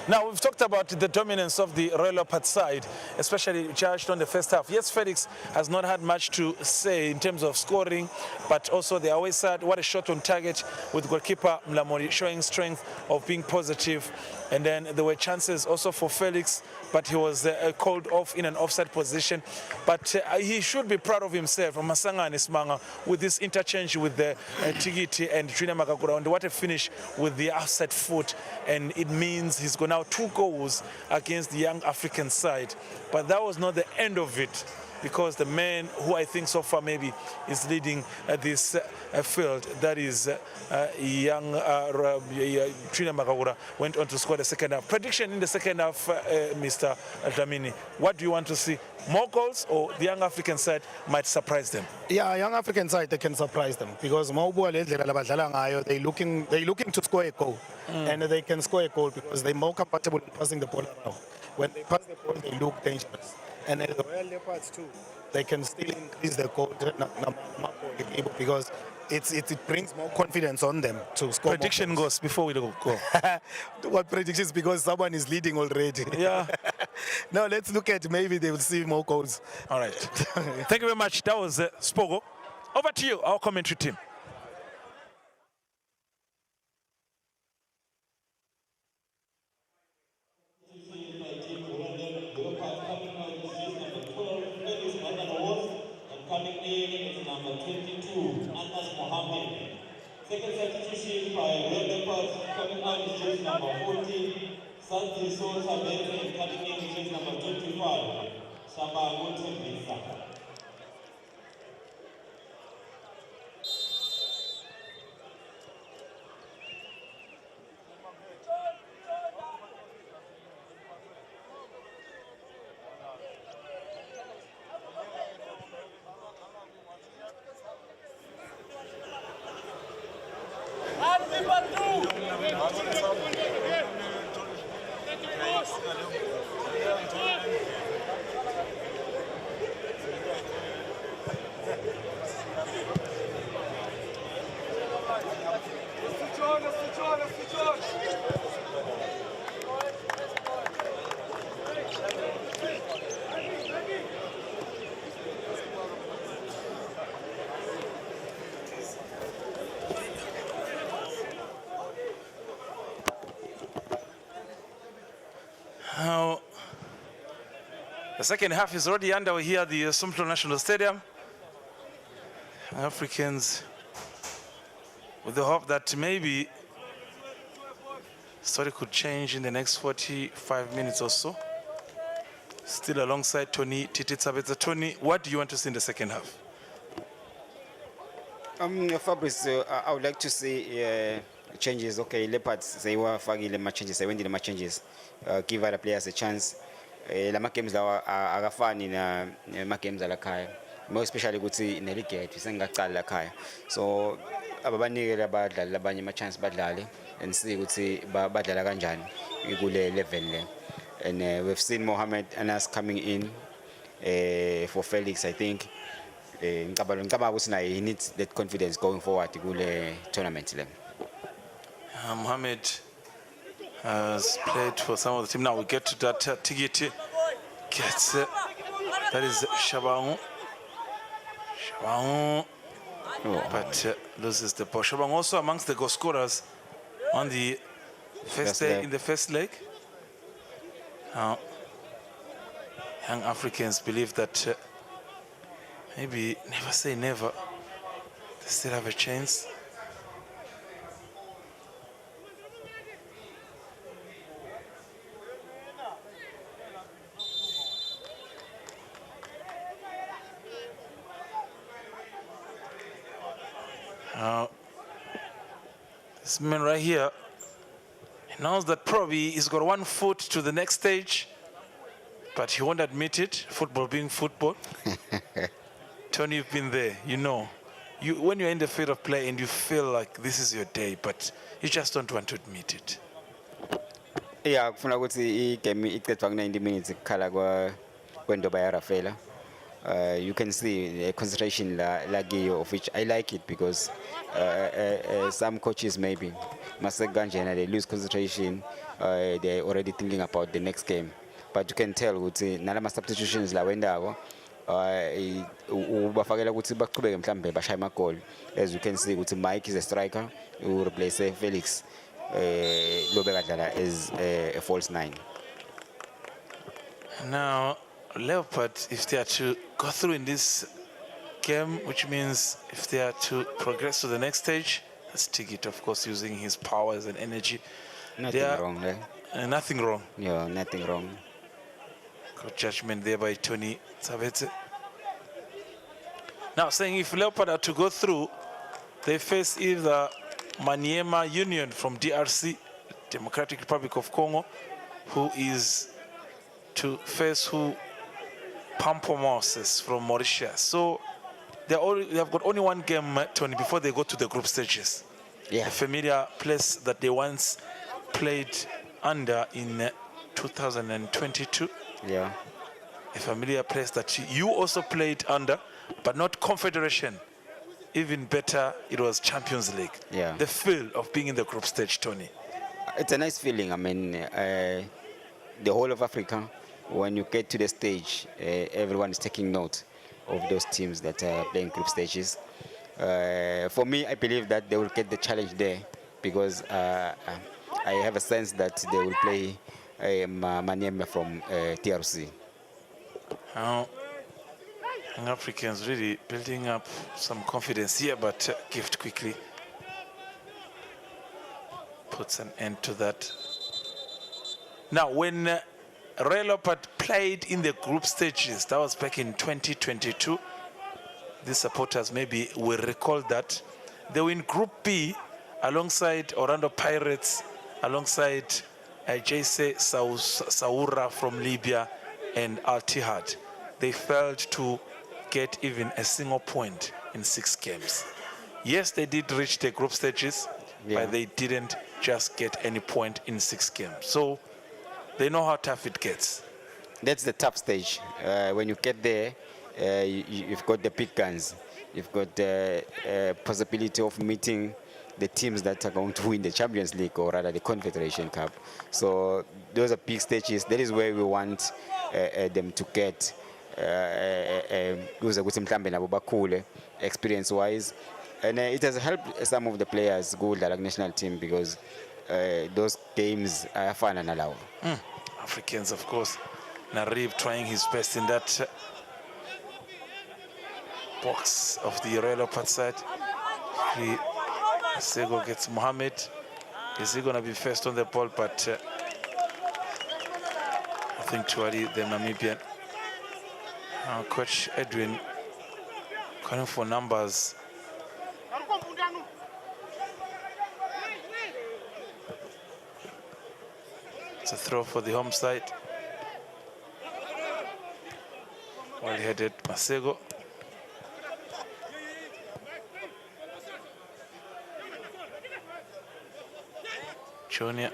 Now, we've talked about the dominance of the Royal Leopard side, especially charged on the first half. Yes, Felix has not had much to say in terms of scoring, but also the away side, what a shot on target with goalkeeper Mlamori showing strength of being positive. And then there were chances also for Felix, but he was called off in an offside position. But he should be proud of himself, Masangane Smanga, with this interchange with the Tigiti and Junior Makagura. And what a finish with the outside foot. And it means he's got now 2 goals against the young African side. But that was not the end of it, because the man who I think so far maybe is leading this field, that is young Trina Makagura, went on to score the second half. Prediction in the second half, Mr. Dlamini, what do you want to see? More goals, or the young African side might surprise them? Yeah, young African side, they can surprise them because they're looking to score a goal, and they can score a goal because they're more comfortable in passing the ball around. When they pass the ball, they look dangerous. And the Royal Leopards too, they can still increase their goal because it brings more confidence on them to score. Prediction goes before we go. What predictions? Because someone is leading already. Yeah. Now let's look at, maybe they will see more goals. All right. Thank you very much. That was Spogo. Over to you, our commentary team. Coming in is number 22, Anas Mohammed. Second substitution by Royal Leopard, coming out is jersey number 14. Santi Sosa Benson coming in is jersey number 25. Shaba Mutembisa. Now, the second half is already underway here at the Sumtro National Stadium. Africans with the hope that maybe story could change in the next 45 minutes or so. Still alongside Tony Tititsabetsa. Tony, what do you want to see in the second half? Fabrice, I would like to see changes. Okay, Leopards, they were fagile my changes, they went in my changes. Give other players a chance. Lama games are fun in my games are more especially good in the league to sing a so ababani badla labanye ma chance badlale and see would say badla kanjani ikule level. And we've seen Mohammed Anas coming in for Felix. I think he needs that confidence going forward to the tournament. Mohammed has played for some of the team. Now we get to that Tigiti gets that is Shabangu, but loses the ball. Shabangu also amongst the goal scorers on the first day in the first leg. Now, young Africans believe that maybe never say never. They still have a chance. This man right here knows that probably he's got 1 foot to the next stage, but he won't admit it, football being football. Tony, you've been there, you know. When you're in the field of play and you feel like this is your day, but you just don't want to admit it. Yeah, kufuna ukuthi igame iqedwa ku 90 minutes ikhala kwendoba ya Rafaela. You can see the concentration like of which I like it because some coaches maybe Maseganja they lose concentration. They're already thinking about the next game. But you can tell ukuthi nalama substitutions la wendawo ubafakela ukuthi baqhubeke mhlambe bashaya amagoli. As you can see ukuthi Mike is a striker who replace Felix Lobekadlala as a false 9. Now, Leopard, if they are to go through in this game, which means if they are to progress to the next stage, let's take it, of course, using his powers and energy. Nothing wrong there. Nothing wrong. Yeah, nothing wrong. Good judgment there by Tony Sabete. Now, saying if Leopard are to go through, they face either Maniema Union from DRC, Democratic Republic of Congo, who is to face Pampomouses from Mauritius. So they have got only one game, Tony, before they go to the group stages. Yeah. A familiar place that they once played under in 2022. Yeah. A familiar place that you also played under, but not Confederation. Even better, it was Champions League. Yeah. The feel of being in the group stage, Tony. It's a nice feeling. I mean, the whole of Africa, when you get to the stage, everyone is taking note of those teams that are playing group stages. For me, I believe that they will get the challenge there because I have a sense that they will play Maniema from TRC. Now, young Africans really building up some confidence here, but Gift quickly puts an end to that. Now, when Leopard played in the group stages, that was back in 2022. The supporters maybe will recall that. They were in Group B alongside Orlando Pirates, alongside JC Saoura from Libya and Al Ittihad. They failed to get even a single point in 6 games. Yes, they did reach the group stages, but they didn't just get any point in 6 games. So they know how tough it gets. That's the tough stage. When you get there, you've got the big guns. You've got the possibility of meeting the teams that are going to win the Champions League or rather the Confederation Cup. So those are big stages. That is where we want them to get experience-wise. And it has helped some of the players go to the national team because those games are fun and allowed. Africans, of course. Narib trying his best in that box of the Royal Leopard side. Sego gets Mohamed. Is he going to be first on the ball? But I think Tuari, the Namibian. Coach Edwin calling for numbers. It's a throw for the home side. Well headed Masego. Junior.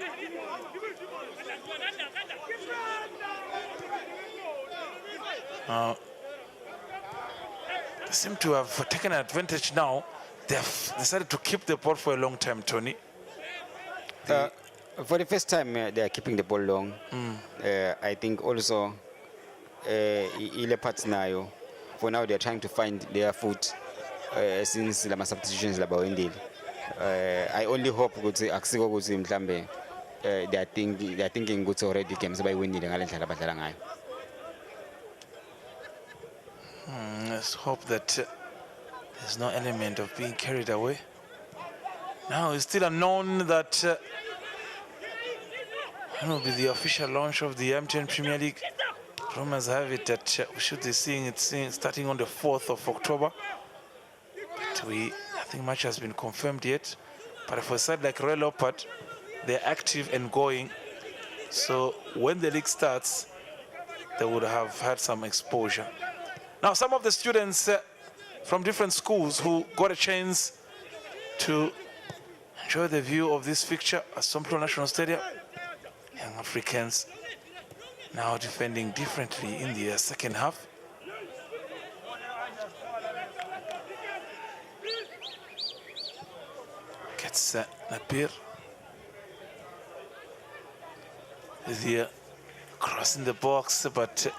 They seem to have taken advantage now. They have decided to keep the ball for a long time, Tony. For the first time, they are keeping the ball long. I think also Leopards now, for now they are trying to find their foot since the substitutions are about I only hope that they are thinking good already games by winning. Let's hope that there's no element of being carried away. Now it's still unknown that it will be the official launch of the MTN Premier League. Rumors have it that we should be seeing it starting on the 4th of October. But I think much has been confirmed yet. But for a side like Royal Leopard, they're active and going. So when the league starts, they would have had some exposure. Now, some of the students from different schools who got a chance to enjoy the view of this fixture at Somplo National Stadium. Young Africans now defending differently in the second half. Gets Napir. The cross in the box, but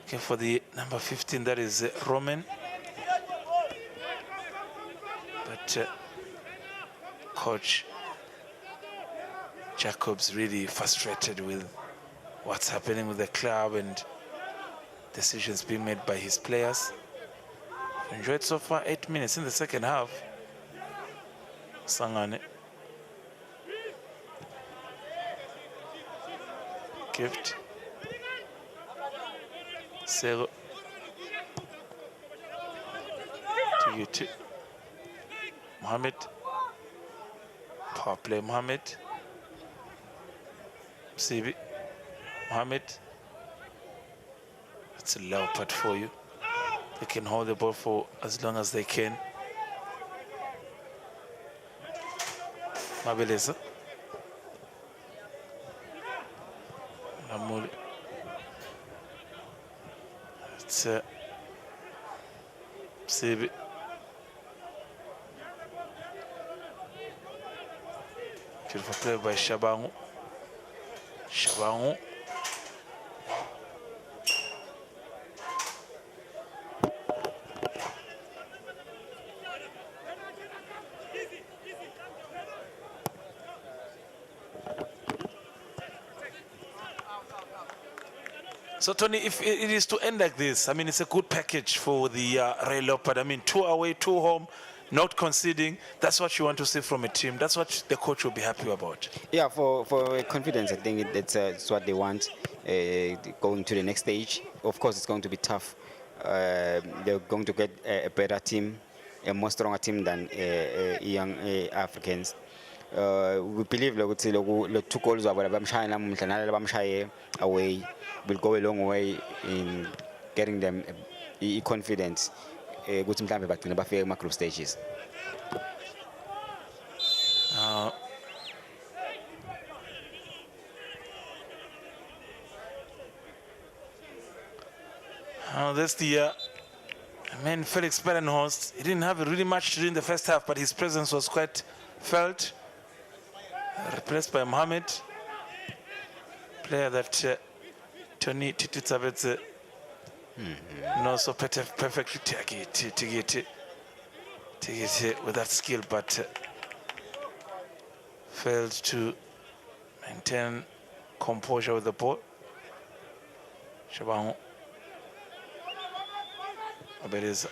okay, for the number 15, that is Roman. But Coach Jacobs really frustrated with what's happening with the club and decisions being made by his players. Enjoyed so far 8 minutes in the second half. Sangane. Gift. Sero. To you too. Mohammed. Power play Mohammed. Sibi. Mohammed. That's a Leopard for you. They can hold the ball for as long as they can. Mabeleza. Lamuli. It's Sibi. Beautiful play by Shabangu. Shabangu. So, Tony, if it is to end like this, I mean, it's a good package for the Leopard. I mean, 2 away, 2 home, not conceding. That's what you want to see from a team. That's what the coach will be happy about. Yeah, for confidence, I think that's what they want going to the next stage. Of course, it's going to be tough. They're going to get a better team, a more stronger team than young Africans. We believe the 2 goals away will go a long way in getting them confidence. Good time back in the macro stages. That's the man, Felix Berenhorst. He didn't have really much to do in the first half, but his presence was quite felt. Replaced by Mohammed, player that Tony Tititsabetse knows so perfectly to get it with that skill, but failed to maintain composure with the ball. Shabangu. Abeleza.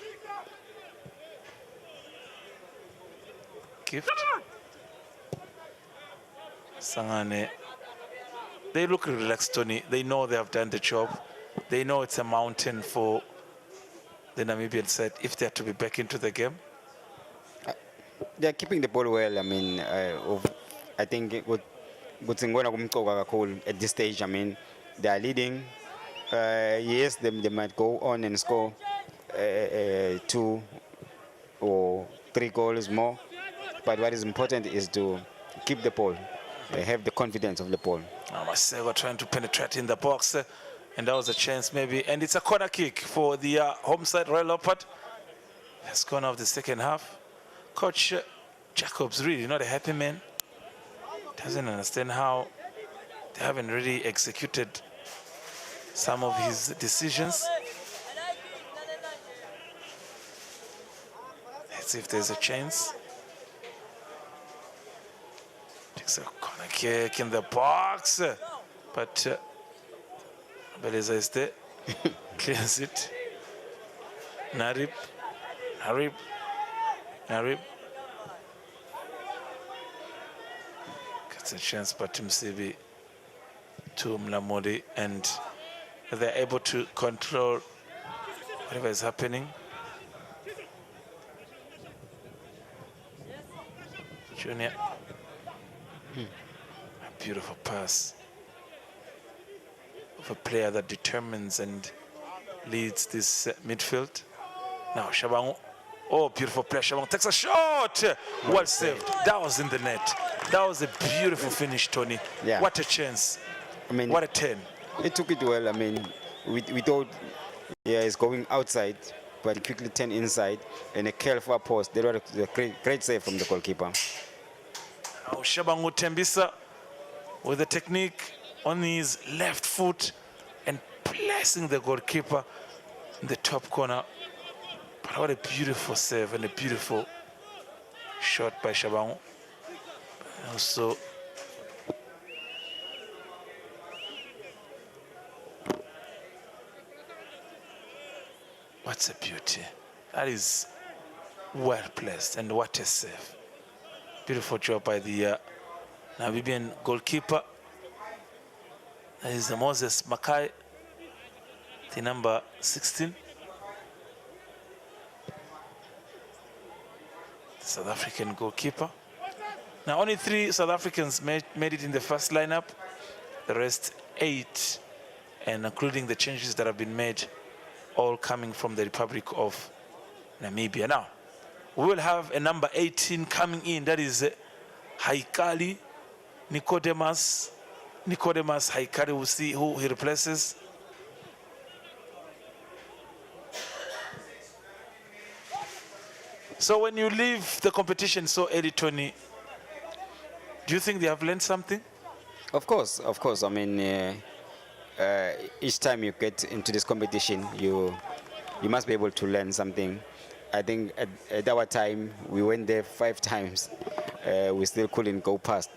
Gift. Sangane. They look relaxed, Tony. They know they have done the job. They know it's a mountain for the Namibian side if they are to be back into the game. They're keeping the ball well. I mean, I think at this stage, I mean, they are leading. Yes, they might go on and score 2 or 3 goals more. But what is important is to keep the ball. They have the confidence of the ball. Masego trying to penetrate in the box, and that was a chance maybe. And it's a corner kick for the home side, Royal Leopard. Has gone off the second half. Coach Jacobs really not a happy man. Doesn't understand how they haven't really executed some of his decisions. Let's see if there's a chance. Takes a corner kick in the box, but Beleza is there. Clears it. Narib. Gets a chance, but Msibi to Mlamodi, and they're able to control whatever is happening. Junior. A beautiful pass of a player that determines and leads this midfield. Now Shabangu. Oh, beautiful play. Shabangu takes a shot. Well saved. That was in the net. That was a beautiful finish, Tony. Yeah. What a chance. I mean, what a 10. It took it well. I mean, we thought, yeah, it's going outside, but quickly turned inside and a careful post. There was a great save from the goalkeeper. Now Shabangu Tembisa with the technique on his left foot and placing the goalkeeper in the top corner. But what a beautiful save and a beautiful shot by Shabangu. Also, what's a beauty. That is well placed, and what a save. Beautiful job by the Namibian goalkeeper. That is Moses Makai, the number 16. The South African goalkeeper. Now only 3 South Africans made it in the first lineup. The rest 8, and including the changes that have been made, all coming from the Republic of Namibia. Now, we will have a number 18 coming in. That is Haikali Nicodemus Haikali. We'll see who he replaces. So when you leave the competition so early, Tony, do you think they have learned something? Of course. I mean, each time you get into this competition, you must be able to learn something. I think at our time, we went there 5 times. We still couldn't go past.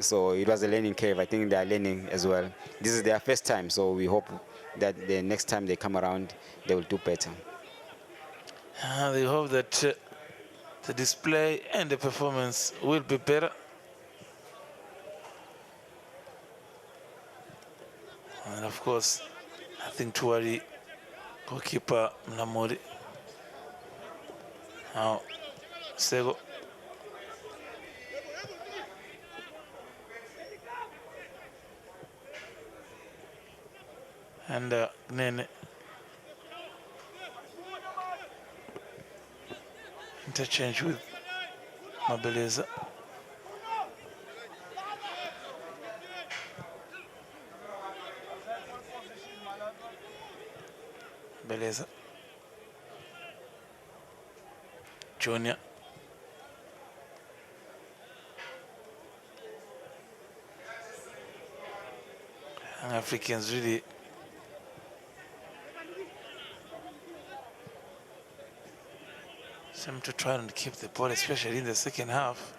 So it was a learning curve. I think they are learning as well. This is their first time, so we hope that the next time they come around, they will do better. We hope that the display and the performance will be better. And of course, nothing to worry. Goalkeeper Mlamori. Now, Sego. And Nene. Interchange with Mabeleza. Beleza. Junior. And Africans really seem to try and keep the ball, especially in the second half.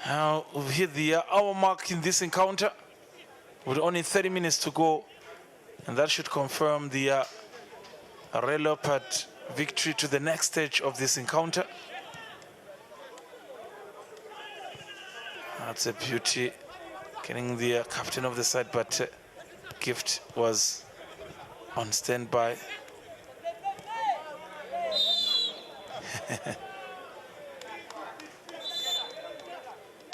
Now we've hit the hour mark in this encounter with only 30 minutes to go, and that should confirm the Leopard victory to the next stage of this encounter. That's a beauty, getting the captain of the side, but Gift was on standby.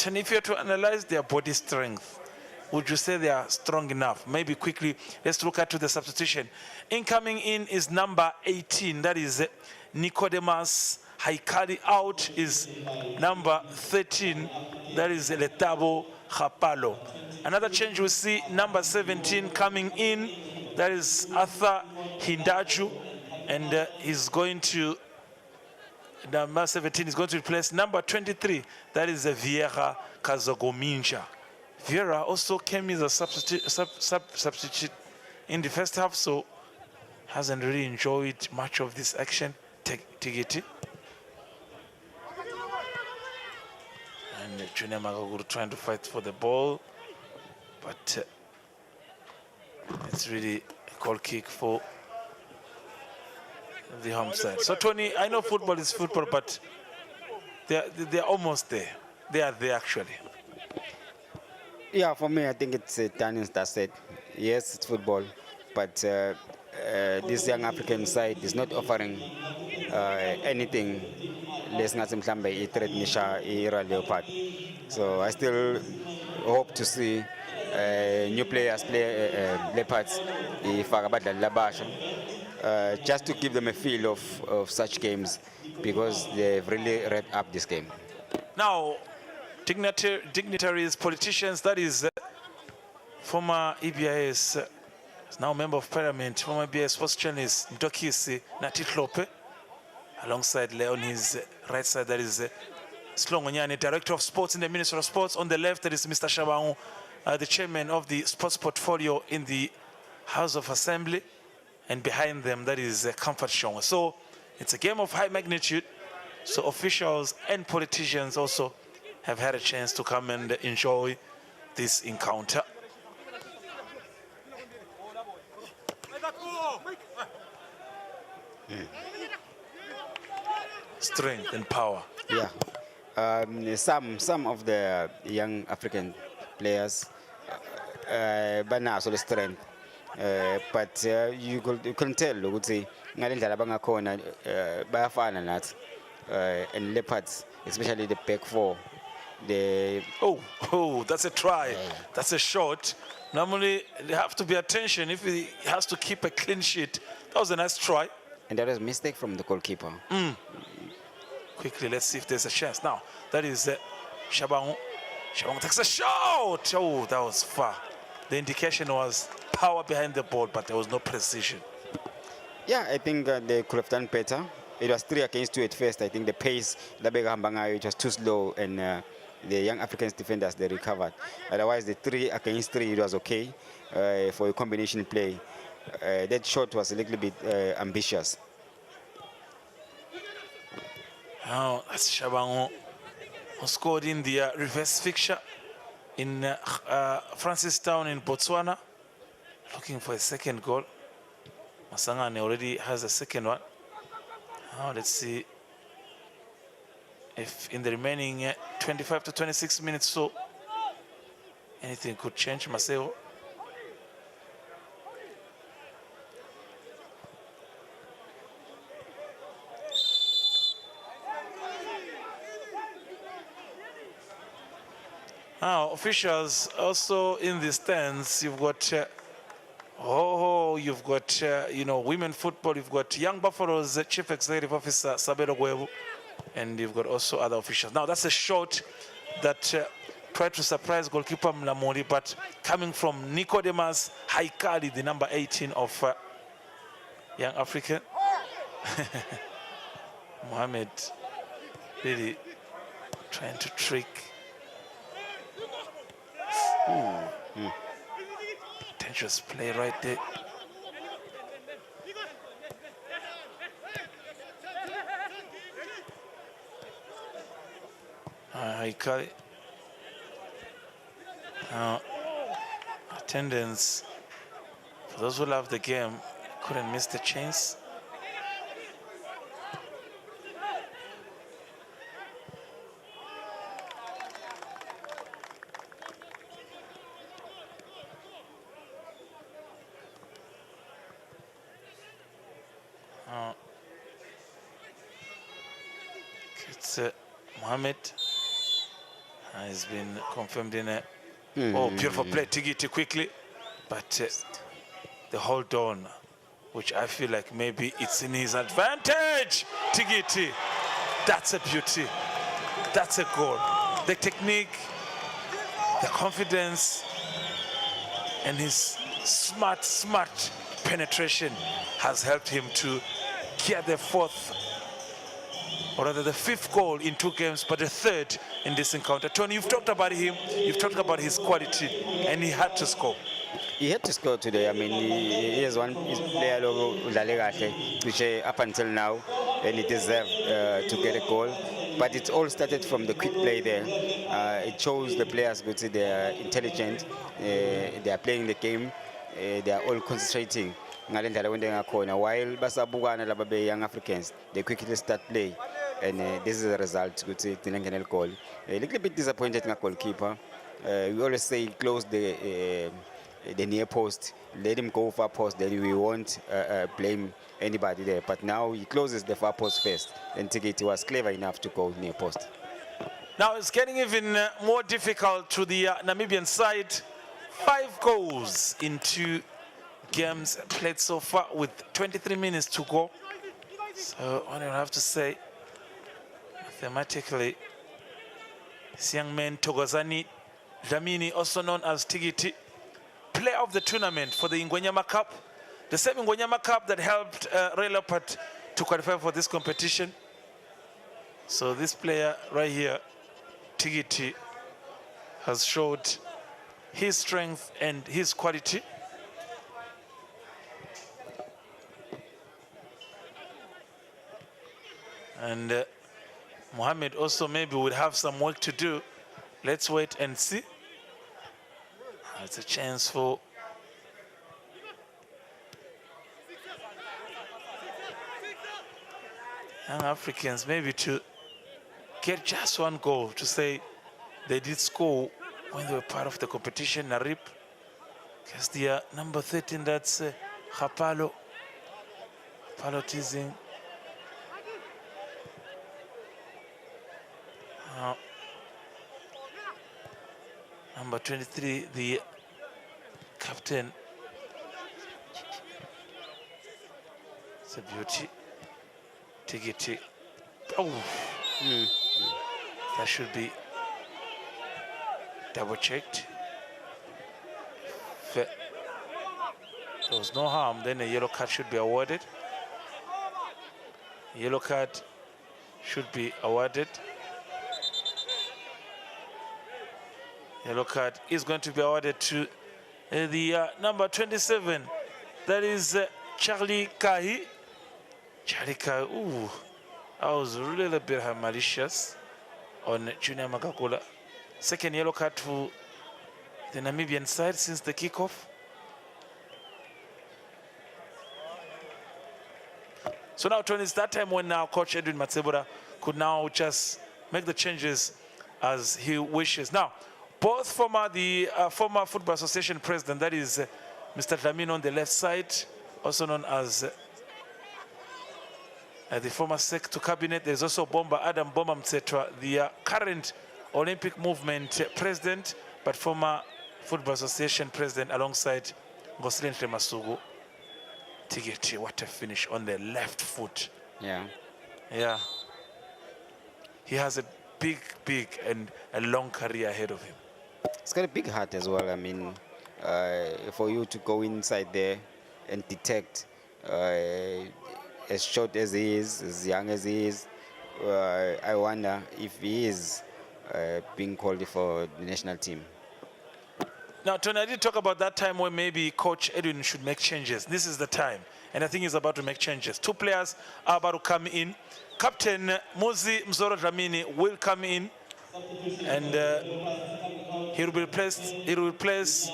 And if you were to analyze their body strength, would you say they are strong enough? Maybe quickly, let's look at the substitution. Incoming in is number 18, that is Nicodemus Haikali. Out is number 13, that is Letabo Hapalo. Another change we see, number 17 coming in, that is Arthur Hindaju, and he's going to, number 17 is going to replace number 23, that is Vieira Kazogominja. Vieira also came as a substitute in the first half, so hasn't really enjoyed much of this action. Tigiti. And Junior Magaguru trying to fight for the ball, but it's really a goal kick for the home side. So Tony, I know football is football, but they're almost there. They are there actually. Yeah, for me, I think it's done and dusted. Yes, it's football, but this young African side is not offering anything less than Leopard. So I still hope to see new players play Leopards, just to give them a feel of such games, because they've really revved up this game. Now, dignitaries, politicians, that is former EBIS, is now a member of parliament, former EBIS sports journalist Ntokisi Natitlope, alongside on his right side, that is Slongonyane, Director of Sports in the Ministry of Sports. On the left, that is Mr. Shabangu, the chairman of the sports portfolio in the House of Assembly. And behind them, that is Comfort Shong. So it's a game of high magnitude. So officials and politicians also have had a chance to come and enjoy this encounter. Strength and power. Yeah. Some of the young African players, but now so the strength. But you can tell, ukuthi ngalendlela bangakhona bayafana nathi, and Leopards, especially the back four. That's a try. That's a shot. Normally, they have to be attention if he has to keep a clean sheet. That was a nice try. And that was a mistake from the goalkeeper. Quickly, let's see if there's a chance. Now, that is Shabangu. Shabangu takes a shot. Oh, that was far. The indication was power behind the ball, but there was no precision. Yeah, I think they could have done better. It was 3 against 2 at first. I think the pace, it was too slow, and the young Africans defenders, they recovered. Otherwise, the 3 against 3, it was okay for a combination play. That shot was a little bit ambitious. Now, that's Shabangu, who scored in the reverse fixture in Francistown in Botswana, looking for a second goal. Masangane already has a second one. Now let's see if in the remaining 25 to 26 minutes so anything could change. Maseo. Now, officials also in the stands, you've got you've got women football, you've got Young Buffalo's Chief Executive Officer Sabelo Gwebu, and you've got also other officials. Now, that's a shot that tried to surprise goalkeeper Mlamori, but coming from Nicodemus Haikali, the number 18 of Young African. Mohamed really trying to trick. Dangerous play right there. Haikali. Attendance, for those who love the game, couldn't miss the chance. It's Mohamed has been confirmed in a beautiful play. Tigiti quickly, but the hold on, which I feel like maybe it's in his advantage. Tigiti, that's a beauty. That's a goal. The technique, the confidence, and his smart penetration has helped him to get the fourth, or rather the fifth goal in 2 games, but the third in this encounter. Tony, you've talked about him, you've talked about his quality, and he had to score. He had to score today. I mean, he is one player which up until now, and he deserved to get a goal. But it all started from the quick play there. It shows the players that they are intelligent, they are playing the game, they are all concentrating. While basabukana young Africans, they quickly start play, and this is the result. A little bit disappointed in a goalkeeper. We always say close the near post, let him go far post, then we won't blame anybody there. But now he closes the far post first, and Tigiti was clever enough to go near post. Now it's getting even more difficult to the Namibian side. 5 goals in 2 games played so far with 23 minutes to go. So what do I have to say? Mathematically, this young man Togozani Dlamini, also known as Tigiti, player of the tournament for the Ingwenyama Cup, the same Ingwenyama Cup that helped Leopard to qualify for this competition. So this player right here, Tigiti, has showed his strength and his quality. And Mohamed also maybe would have some work to do. Let's wait and see. It's a chance for young Africans maybe to get just one goal to say they did score when they were part of the competition. Narip, because the number 13, that's Hapalo. Hapalo teasing. Number 23, the captain. It's a beauty. Tigiti. Oh, that should be double checked. If there was no harm, then a yellow card should be awarded. Yellow card should be awarded. Yellow card is going to be awarded to the number 27. That is Charlie Kahi. Charlie Kahi, ooh, I was really a bit malicious on Junior Magagula. Second yellow card for the Namibian side since the kickoff. So now, Tony, it's that time when now Coach Edwin Matsebura could now just make the changes as he wishes. Now, both the former Football Association president, that is Mr. Dlamini on the left side, also known as the former Sec to Cabinet. There's also Adam Bomba Mtsetwa, the current Olympic movement president, but former Football Association president alongside Goslin Masugu. Tigiti, what a finish on the left foot. Yeah. Yeah. He has a big and a long career ahead of him. It's got a big heart as well. I mean, for you to go inside there and detect as short as he is, as young as he is, I wonder if he is being called for the national team. Now, Tony, I did talk about that time where maybe Coach Edwin should make changes. This is the time, and I think he's about to make changes. Two players are about to come in. Captain Muzi Mzoro Dlamini will come in, and he will replace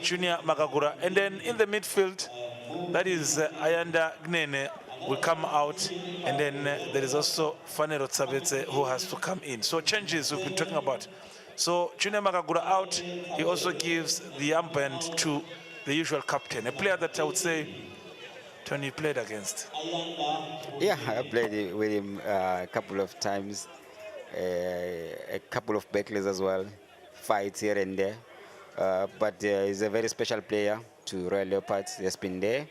Junior Magagura. And then in the midfield, that is Ayanda Gnene will come out, and then there is also Fanero Tsabetse who has to come in. So changes we've been talking about. So Junior Magagura out, he also gives the armband to the usual captain, a player that I would say Tony played against. Yeah, I played with him a couple of times, a couple of battles as well, fights here and there. But he's a very special player to Royal Leopards. He has been there.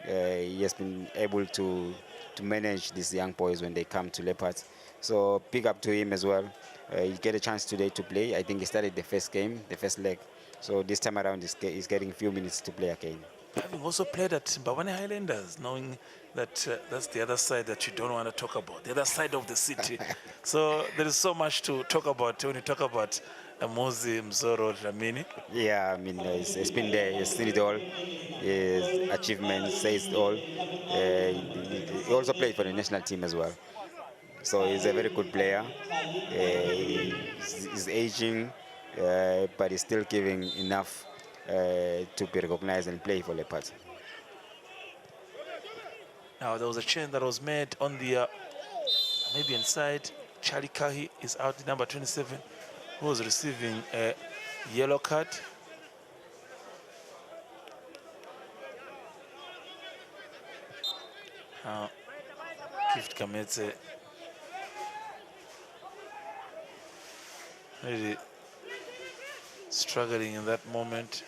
He has been able to manage these young boys when they come to Leopards. So big up to him as well. He get a chance today to play. I think he started the first game, the first leg. So this time around, he's getting a few minutes to play again. Having also played at Mbawane Highlanders, knowing that that's the other side that you don't want to talk about, the other side of the city. So there is so much to talk about when you talk about Muzi Mzoro Dlamini. Yeah, I mean, he's been there, he's seen it all. His achievements says it all. He also played for the national team as well. So he's a very good player. He's aging, but he's still giving enough to be recognized and play for Leopards. Now there was a change that was made on the Namibian side. Charlie Kahi is out, the number 27, who was receiving a yellow card. Gift Kametse really struggling in that moment.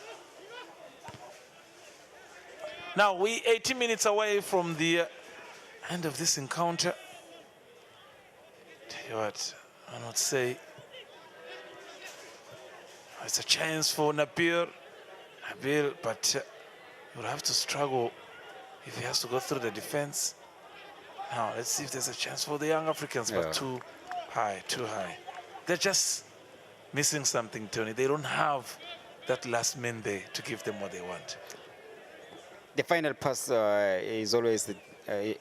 Now we 18 minutes away from the end of this encounter. Tell you what, I would say it's a chance for Napier Bill, but you'll have to struggle if he has to go through the defense. Now, let's see if there's a chance for the young Africans, but too high, too high. They're just missing something, Tony. They don't have that last man there to give them what they want. The final pass is always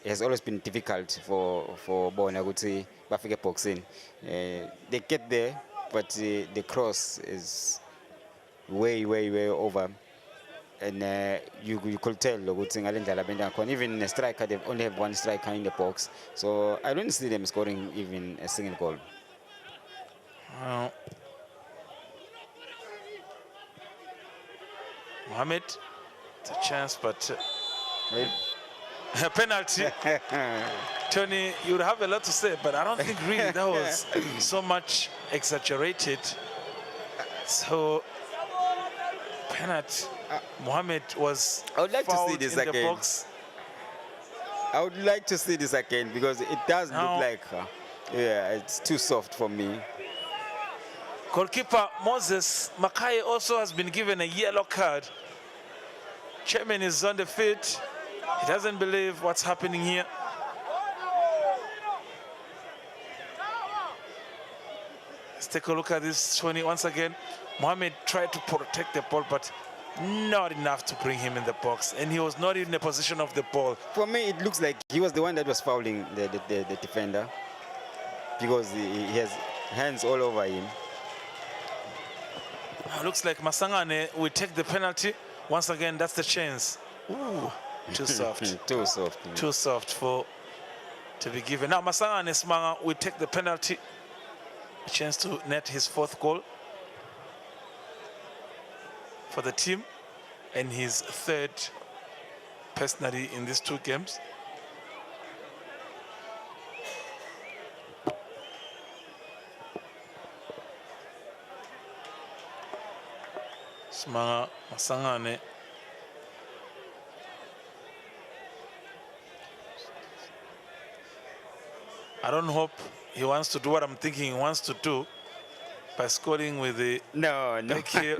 has always been difficult for Bona Guti Bafika boxing. They get there, but the cross is way over. And you could tell even a striker, they only have one striker in the box. So I don't see them scoring even a single goal. Well, Mohamed, it's a chance, but a penalty. Tony, you would have a lot to say, but I don't think really that was so much exaggerated. So, penalty. Mohamed was I would like to see fouled this in the again. box. I would like to see this again because it does look like, it's too soft for me. Goalkeeper Moses Makai also has been given a yellow card. Chairman is on the field. He doesn't believe what's happening here. Let's take a look at this 20 once again. Mohamed tried to protect the ball, but not enough to bring him in the box. And he was not in the position of the ball. For me, it looks like he was the one that was fouling the defender because he has hands all over him. Looks like Masangane will take the penalty. Once again, that's the chance. Ooh, too soft. Too soft. Too soft to be given. Now Masangane Smanga will take the penalty. A chance to net his 4th goal for the team and his 3rd personally in these 2 games. Smanga Masangane. I don't hope he wants to do what I'm thinking he wants to do by scoring with the back heel.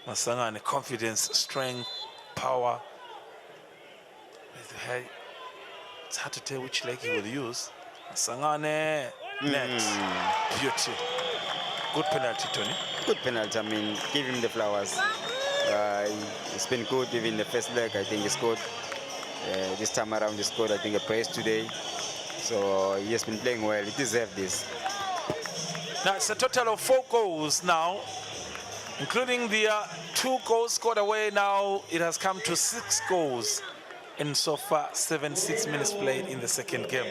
Masangane, confidence, strength, power. It's hard to tell which leg he will use. Masangane, net, beauty. Good penalty, Tony. Good penalty. I mean, give him the flowers. It's been good even the first leg. I think he scored. This time around he scored, I think, a brace today. So he has been playing well. He deserves this. Now it's a total of 4 goals now, including the 2 goals scored away. Now it has come to 6 goals in so far 76 minutes played in the 2nd game.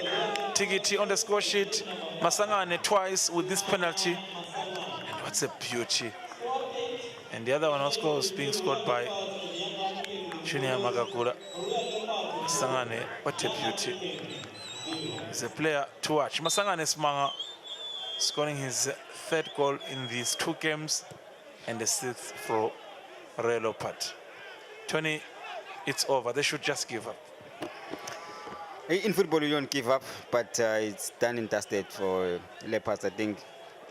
Tigiti on the score sheet. Masangane twice with this penalty. And what's a beauty. And the other one was being scored by Junior Magagura. Masangane, what a beauty. He's a player to watch. Masangane Smanga scoring his 3rd goal in these 2 games and the 6th for Leopard. Tony, it's over. They should just give up. In football, you don't give up, but it's done and dusted for Leopards. I think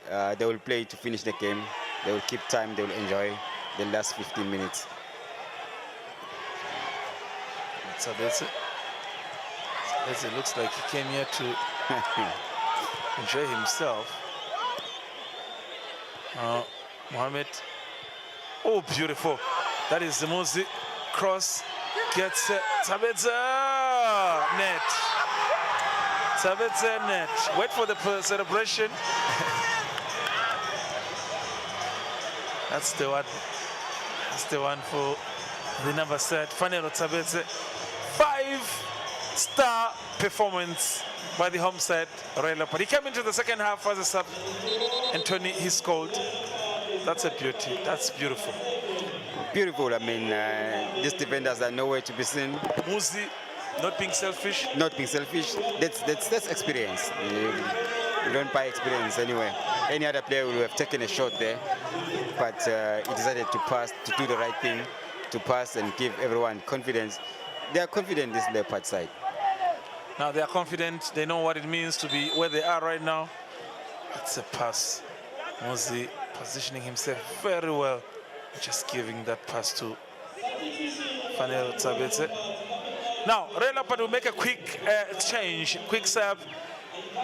they will play to finish the game. They will keep time. They will enjoy the last 15 minutes. It looks like he came here to enjoy himself. Mohamed. Oh, beautiful. That is the Muzi cross. Gets Tabedza net. Tabedza net. Wait for the celebration. That's the one. That's the one for the number set. Fanero Tabedza. 5-star performance by the home side, Leopard. He came into the 2nd half as a sub, and Tony, he scored. That's a beauty. That's beautiful. Beautiful. I mean, these defenders are nowhere to be seen. Muzi, not being selfish. Not being selfish. That's experience. You don't buy experience anyway. Any other player would have taken a shot there, but he decided to pass, to do the right thing, to pass and give everyone confidence. They are confident, this Leopard side. Now they are confident. They know what it means to be where they are right now. It's a pass. Muzi positioning himself very well, just giving that pass to Fanelo Tsabetse. Now, Leopard will make a quick change, quick sub.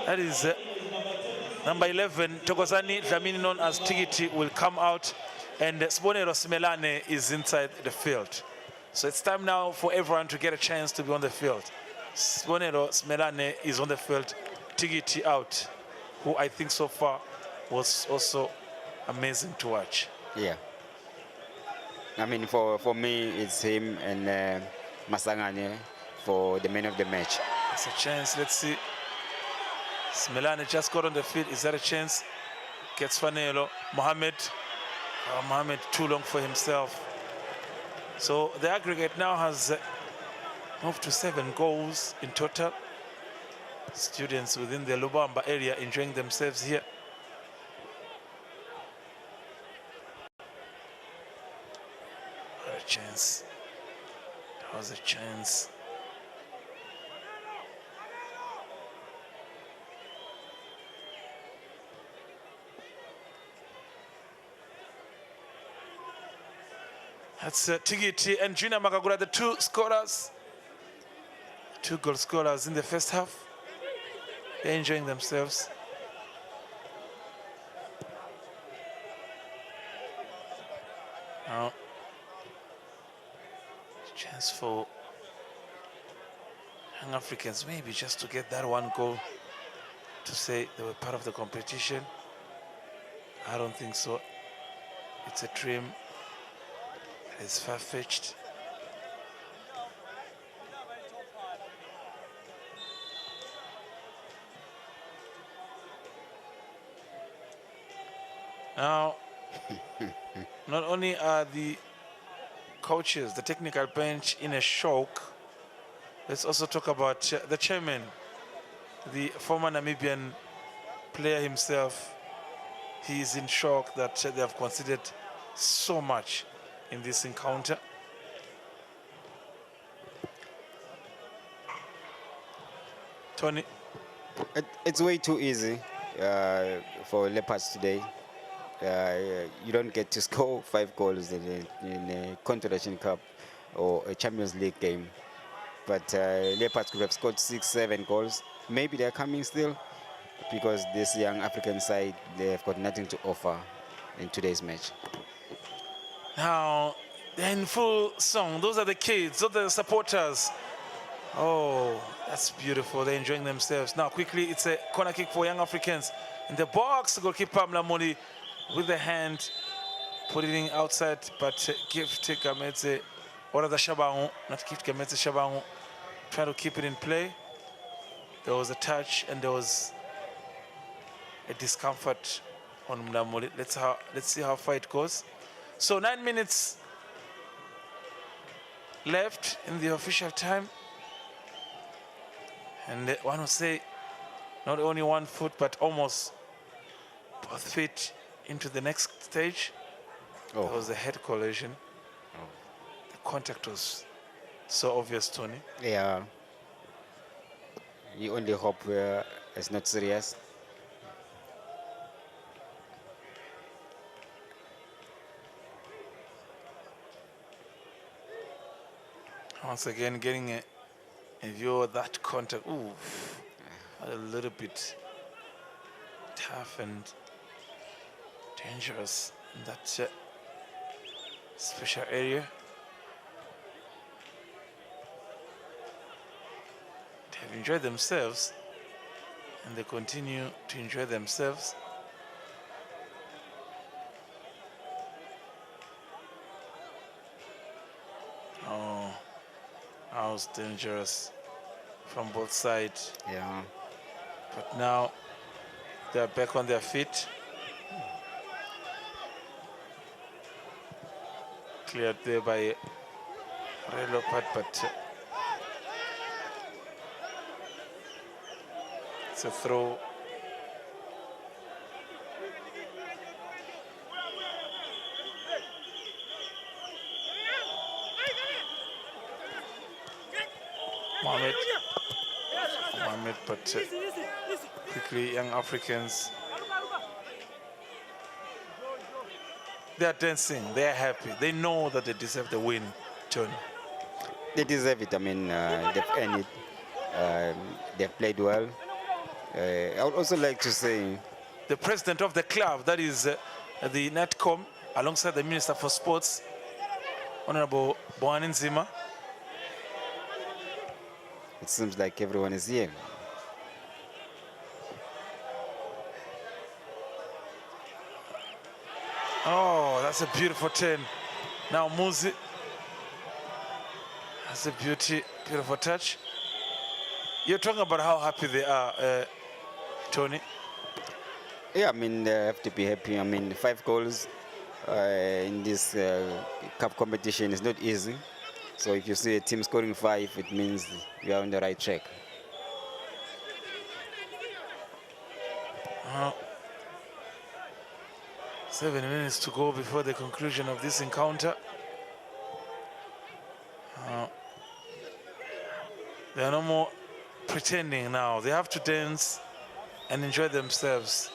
That is number 11, Tokozani Dlamini, known as Tigiti, will come out, and Sibonelo Simelane is inside the field. So it's time now for everyone to get a chance to be on the field. Sibonelo Simelane is on the field, Tigiti out, who I think so far was also amazing to watch. Yeah. I mean, for me, it's him and Masangane for the man of the match. It's a chance. Let's see. Simelane just got on the field. Is that a chance? Gets Fanelo. Mohamed. Mohamed too long for himself. So the aggregate now has moved to 7 goals in total. Students within the Lubamba area enjoying themselves here. What a chance. That was a chance. That's Tigiti and Junior Makagura, the 2 scorers. 2 goal scorers in the first half. They're enjoying themselves. Now, chance for young Africans maybe just to get that 1 goal to say they were part of the competition. I don't think so. It's a dream. It's far-fetched. Now, not only are the coaches, the technical bench in a shock, let's also talk about the chairman, the former Namibian player himself. He is in shock that they have considered so much in this encounter. Tony? It's way too easy for Leopards today. You don't get to score 5 goals in a Confederation Cup or a Champions League game. But Leopards could have scored 6, 7 goals. Maybe they're coming still because this young African side, they've got nothing to offer in today's match. Now, they're in full song. Those are the kids, those are the supporters. Oh, that's beautiful. They're enjoying themselves. Now, quickly, it's a corner kick for young Africans. In the box, goalkeeper Mlamoni with the hand, putting it outside, but Gift Kametse, or the Shabangu, not Gift Kametse, Shabangu, trying to keep it in play. There was a touch and there was a discomfort on Mlamoni. Let's see how far it goes. So 9 minutes left in the official time. And one would say not only 1 foot, but almost both feet into the next stage. Oh. There was a head collision. Oh. The contact was so obvious, Tony. Yeah. You only hope it's not serious. Once again, getting a view of that contact. Ooh, a little bit tough and dangerous in that special area. They have enjoyed themselves, and they continue to enjoy themselves. Oh, that was dangerous from both sides. Yeah. But now they're back on their feet. Cleared there by Leopard, but it's a throw. Mohamed, but quickly young Africans They are dancing. They are happy. They know that they deserve the win, Tony. They deserve it. I mean, they've earned it. They've played well. I would also like to say The president of the club, that is the NETCOM, alongside the Minister for Sports, Honorable Boanin Zima. it seems like everyone is here. Oh, that's a beautiful turn. Now Muzi. That's a beautiful touch. You're talking about how happy they are, Tony. Yeah, I mean, they have to be happy. I mean, 5 goals in this cup competition is not easy. So if you see a team scoring 5, it means we are on the right track. 7 minutes to go before the conclusion of this encounter. They are no more pretending now. They have to dance and enjoy themselves.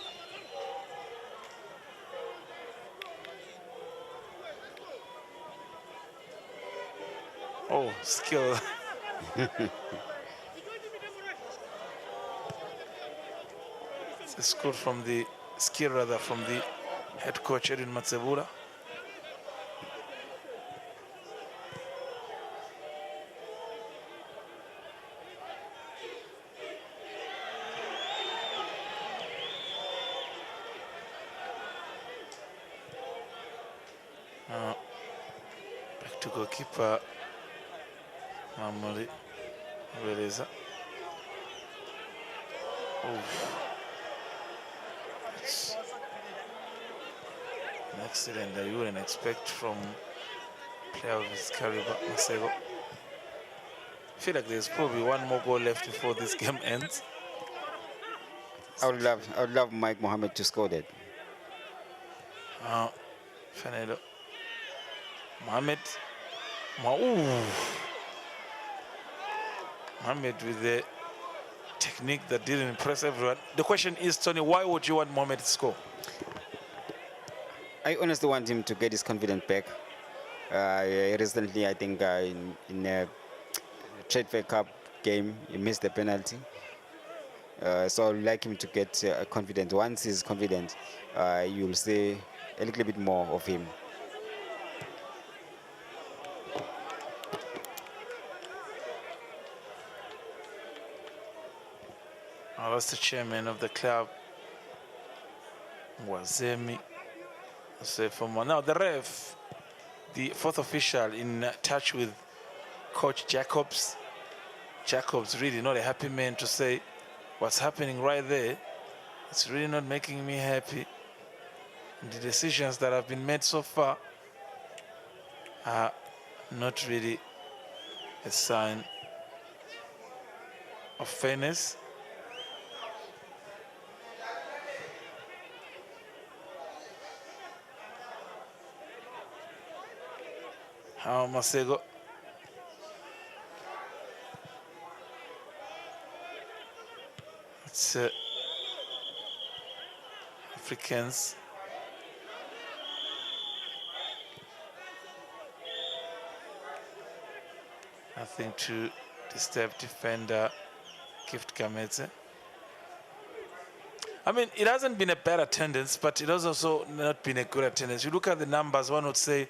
Oh, skill. It's a skill from the head coach Edwin Matsebula. Back to goalkeeper Mamuli. Where is it? It's an accident that you wouldn't expect from a player of his caliber, Masego. I feel like there's probably one more goal left before this game ends. I would love Mike Mohammed to score that. Fanedo. Mohammed. Mohammed with the technique that didn't impress everyone. The question is, Tony, why would you want Mohammed to score? I honestly want him to get his confidence back. Recently, I think in a Trade Fair Cup game, he missed the penalty. So I'd like him to get confident. Once he's confident, you'll see a little bit more of him. That's the chairman of the club, Wazemi. Now the ref, the fourth official, in touch with Coach Jacobs. Jacobs really not a happy man to say what's happening right there. It's really not making me happy. And the decisions that have been made so far are not really a sign of fairness. Masego. It's Africans. Nothing to disturb defender Gift Kamete. I mean, it hasn't been a bad attendance, but it has also not been a good attendance. You look at the numbers, one would say,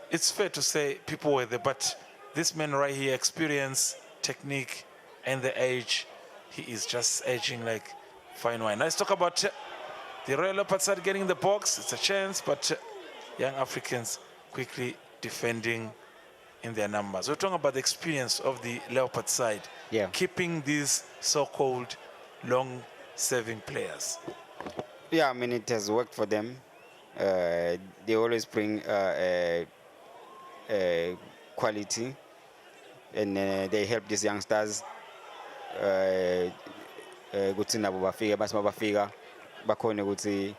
it's fair to say people were there, but this man right here, experience, technique, and the age, he is just aging like fine wine. Let's talk about the Royal Leopard side getting the box. It's a chance, but young Africans quickly defending in their numbers. We're talking about the experience of the Leopard side, keeping these so-called long-serving players. Yeah, I mean, it has worked for them. They always bring quality, and they help these youngsters. Ukuthi nabo bafike bafika bakhona ukuthi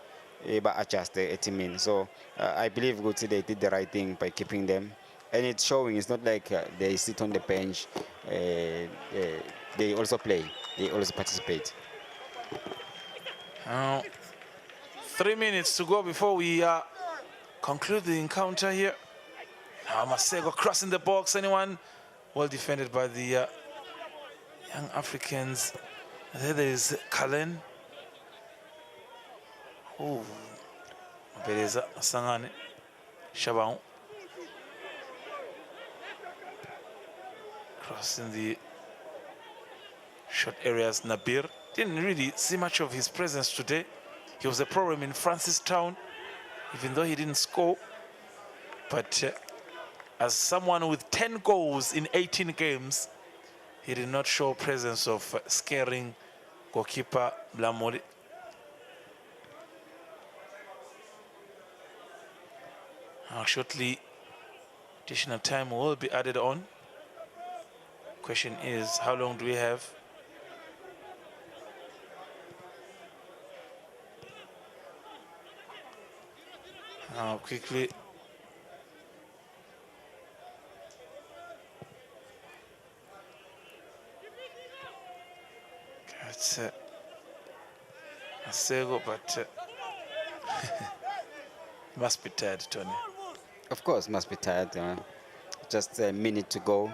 ba-adjust teamini. So I believe ukuthi they did the right thing by keeping them, and it's showing. It's not like they sit on the bench. They also play. They also participate. 3 minutes to go before we conclude the encounter here. Now Masego crossing the box. Anyone? Well defended by the young Africans. There is Kalen. Oh, Bereza Sangane. Shabao. Crossing the short areas. Nabir didn't really see much of his presence today. He was a problem in Francistown, even though he didn't score. But as someone with 10 goals in 18 games, he did not show presence of scaring goalkeeper Blamoli. Shortly, additional time will be added on. Question is, how long do we have? Now, quickly. It's Masego, but must be tired, Tony. Of course, must be tired. Just a minute to go,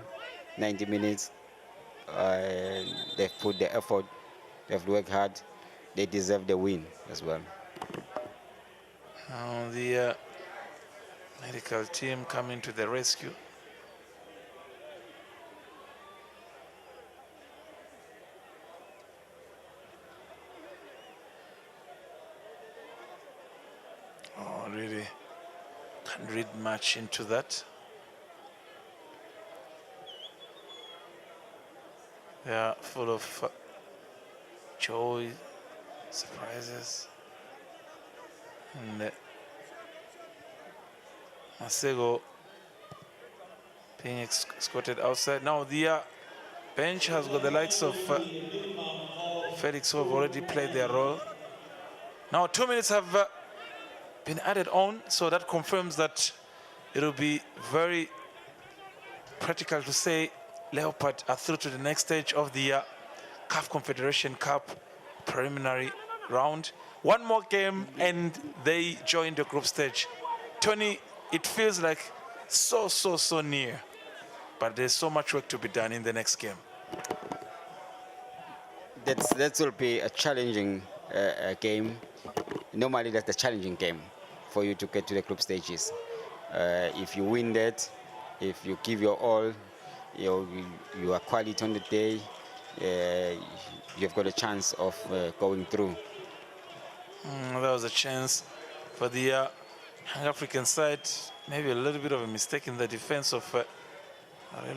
90 minutes. They've put the effort, they've worked hard. They deserve the win as well. Now the medical team coming to the rescue. Oh, really can't read much into that. They are full of joy, surprises. And Masego being escorted outside. Now the bench has got the likes of Felix, who have already played their role. Now 2 minutes have been added on, so that confirms that it will be very practical to say Leopard are through to the next stage of the CAF Confederation Cup preliminary round. One more game and they join the group stage. Tony, it feels like so near, but there's so much work to be done in the next game. That will be a challenging game. Normally, that's the challenging game for you to get to the group stages. If you win that, if you give your all, you are quality on the day, you've got a chance of going through. That was a chance for the African side. Maybe a little bit of a mistake in the defense of the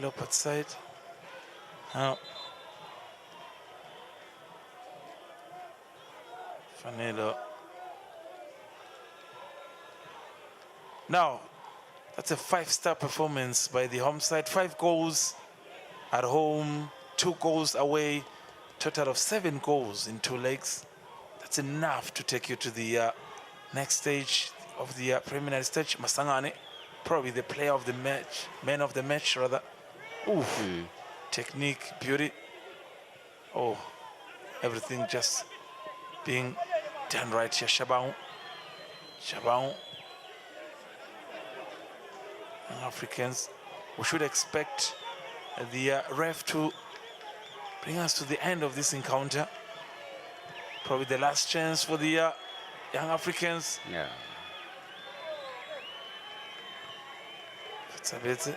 Leopard side. Fanelo. Now, that's a 5-star performance by the home side. 5 goals at home, 2 goals away, total of 7 goals in 2 legs. That's enough to take you to the next stage of the preliminary stage. Masangane, probably the player of the match, man of the match rather. Oof. Technique, beauty. Oh, everything just being done right here. Shabao. Africans, we should expect the ref to bring us to the end of this encounter. Probably the last chance for the young Africans. Yeah. It's a bit.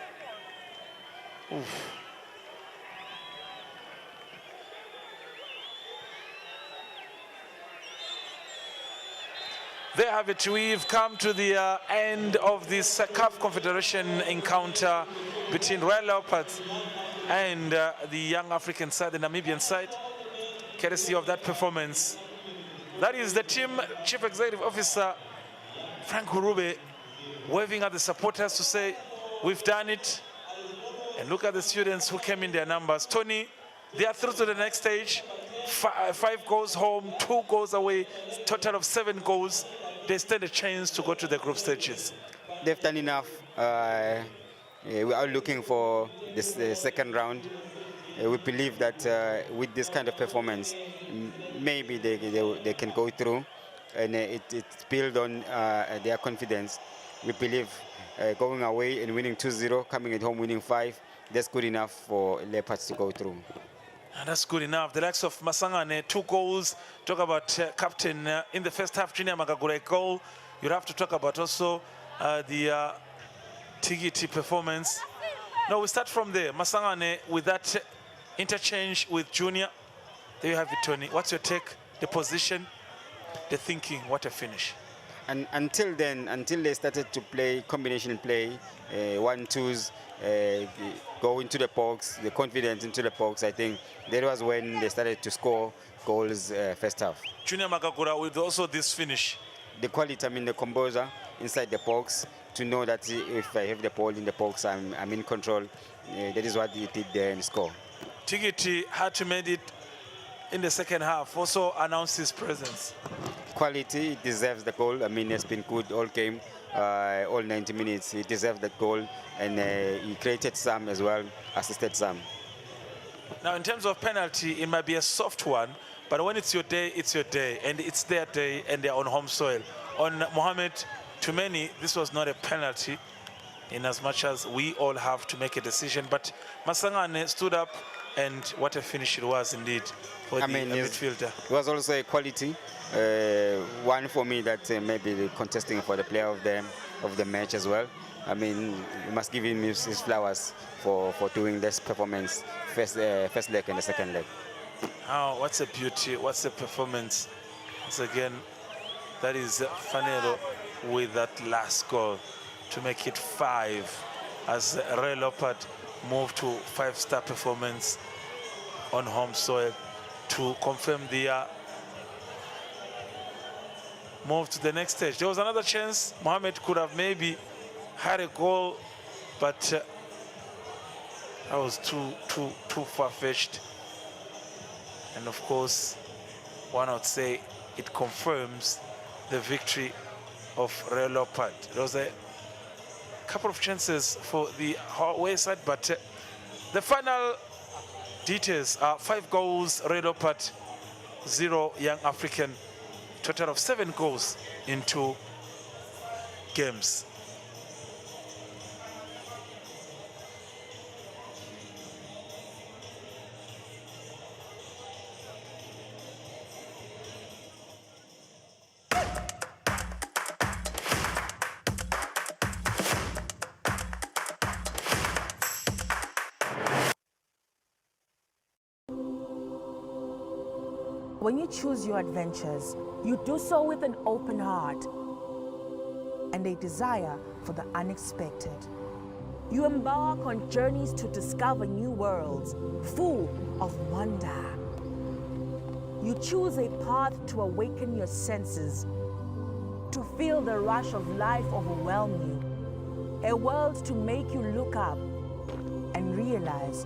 Oof. There have it. We've come to the end of this CAF Confederation encounter between Royal Leopards and the young African side, the Namibian side, courtesy of that performance. That is the team Chief Executive Officer Frank Hurube waving at the supporters to say, we've done it. And look at the students who came in their numbers. Tony, they are through to the next stage. 5 goals home, 2 goals away, total of 7 goals. They stand a chance to go to the group stages. They've done enough. We are looking for this second round. We believe that with this kind of performance, maybe they can go through, and it builds on their confidence we believe going away and winning 2-0, coming at home winning 5, that's good enough for Leopards to go through. And that's good enough. The likes of Masangane, 2 goals. Talk about captain in the first half, Junior Magagura, a goal. You have to talk about also the Tigiti performance. No, we start from there. Masangane with that interchange with Junior. There you have it, Tony. What's your take? The position, the thinking, what a finish. And until then, until they started to play combination play, 1-2s, go into the box, the confidence into the box, I think that was when they started to score goals first half. Junior Magagura with also this finish. The quality, I mean the composure inside the box, to know that if I have the ball in the box, I'm in control. That is what he did there and score. Tigiti had to make it in the second half, also announced his presence. Quality, he deserves the goal. I mean, it's been good all game, all 90 minutes. He deserved that goal, and he created some as well, assisted some. Now, in terms of penalty, it might be a soft one, but when it's your day, it's your day, and it's their day, and they're on home soil. On Mohamed, to many, this was not a penalty, in as much as we all have to make a decision. But Masangane stood up, and what a finish it was indeed for the midfielder. It was also a quality one for me that maybe contesting for the player of the match as well. I mean, you must give him his flowers for doing this performance, first leg and the second leg. Oh, what's a beauty, what's a performance. Once again, that is Fanero with that last goal to make it 5 as Leopard moved to 5-star performance on home soil to confirm the move to the next stage. There was another chance. Mohamed could have maybe had a goal, but that was too far-fetched. And of course, one would say it confirms the victory of Leopard. There was a couple of chances for the away side, but the final details are 5 goals, Leopard, 0 Young African, total of 7 goals in 2 games. When you choose your adventures, you do so with an open heart and a desire for the unexpected. You embark on journeys to discover new worlds full of wonder. You choose a path to awaken your senses, to feel the rush of life overwhelm you, a world to make you look up and realize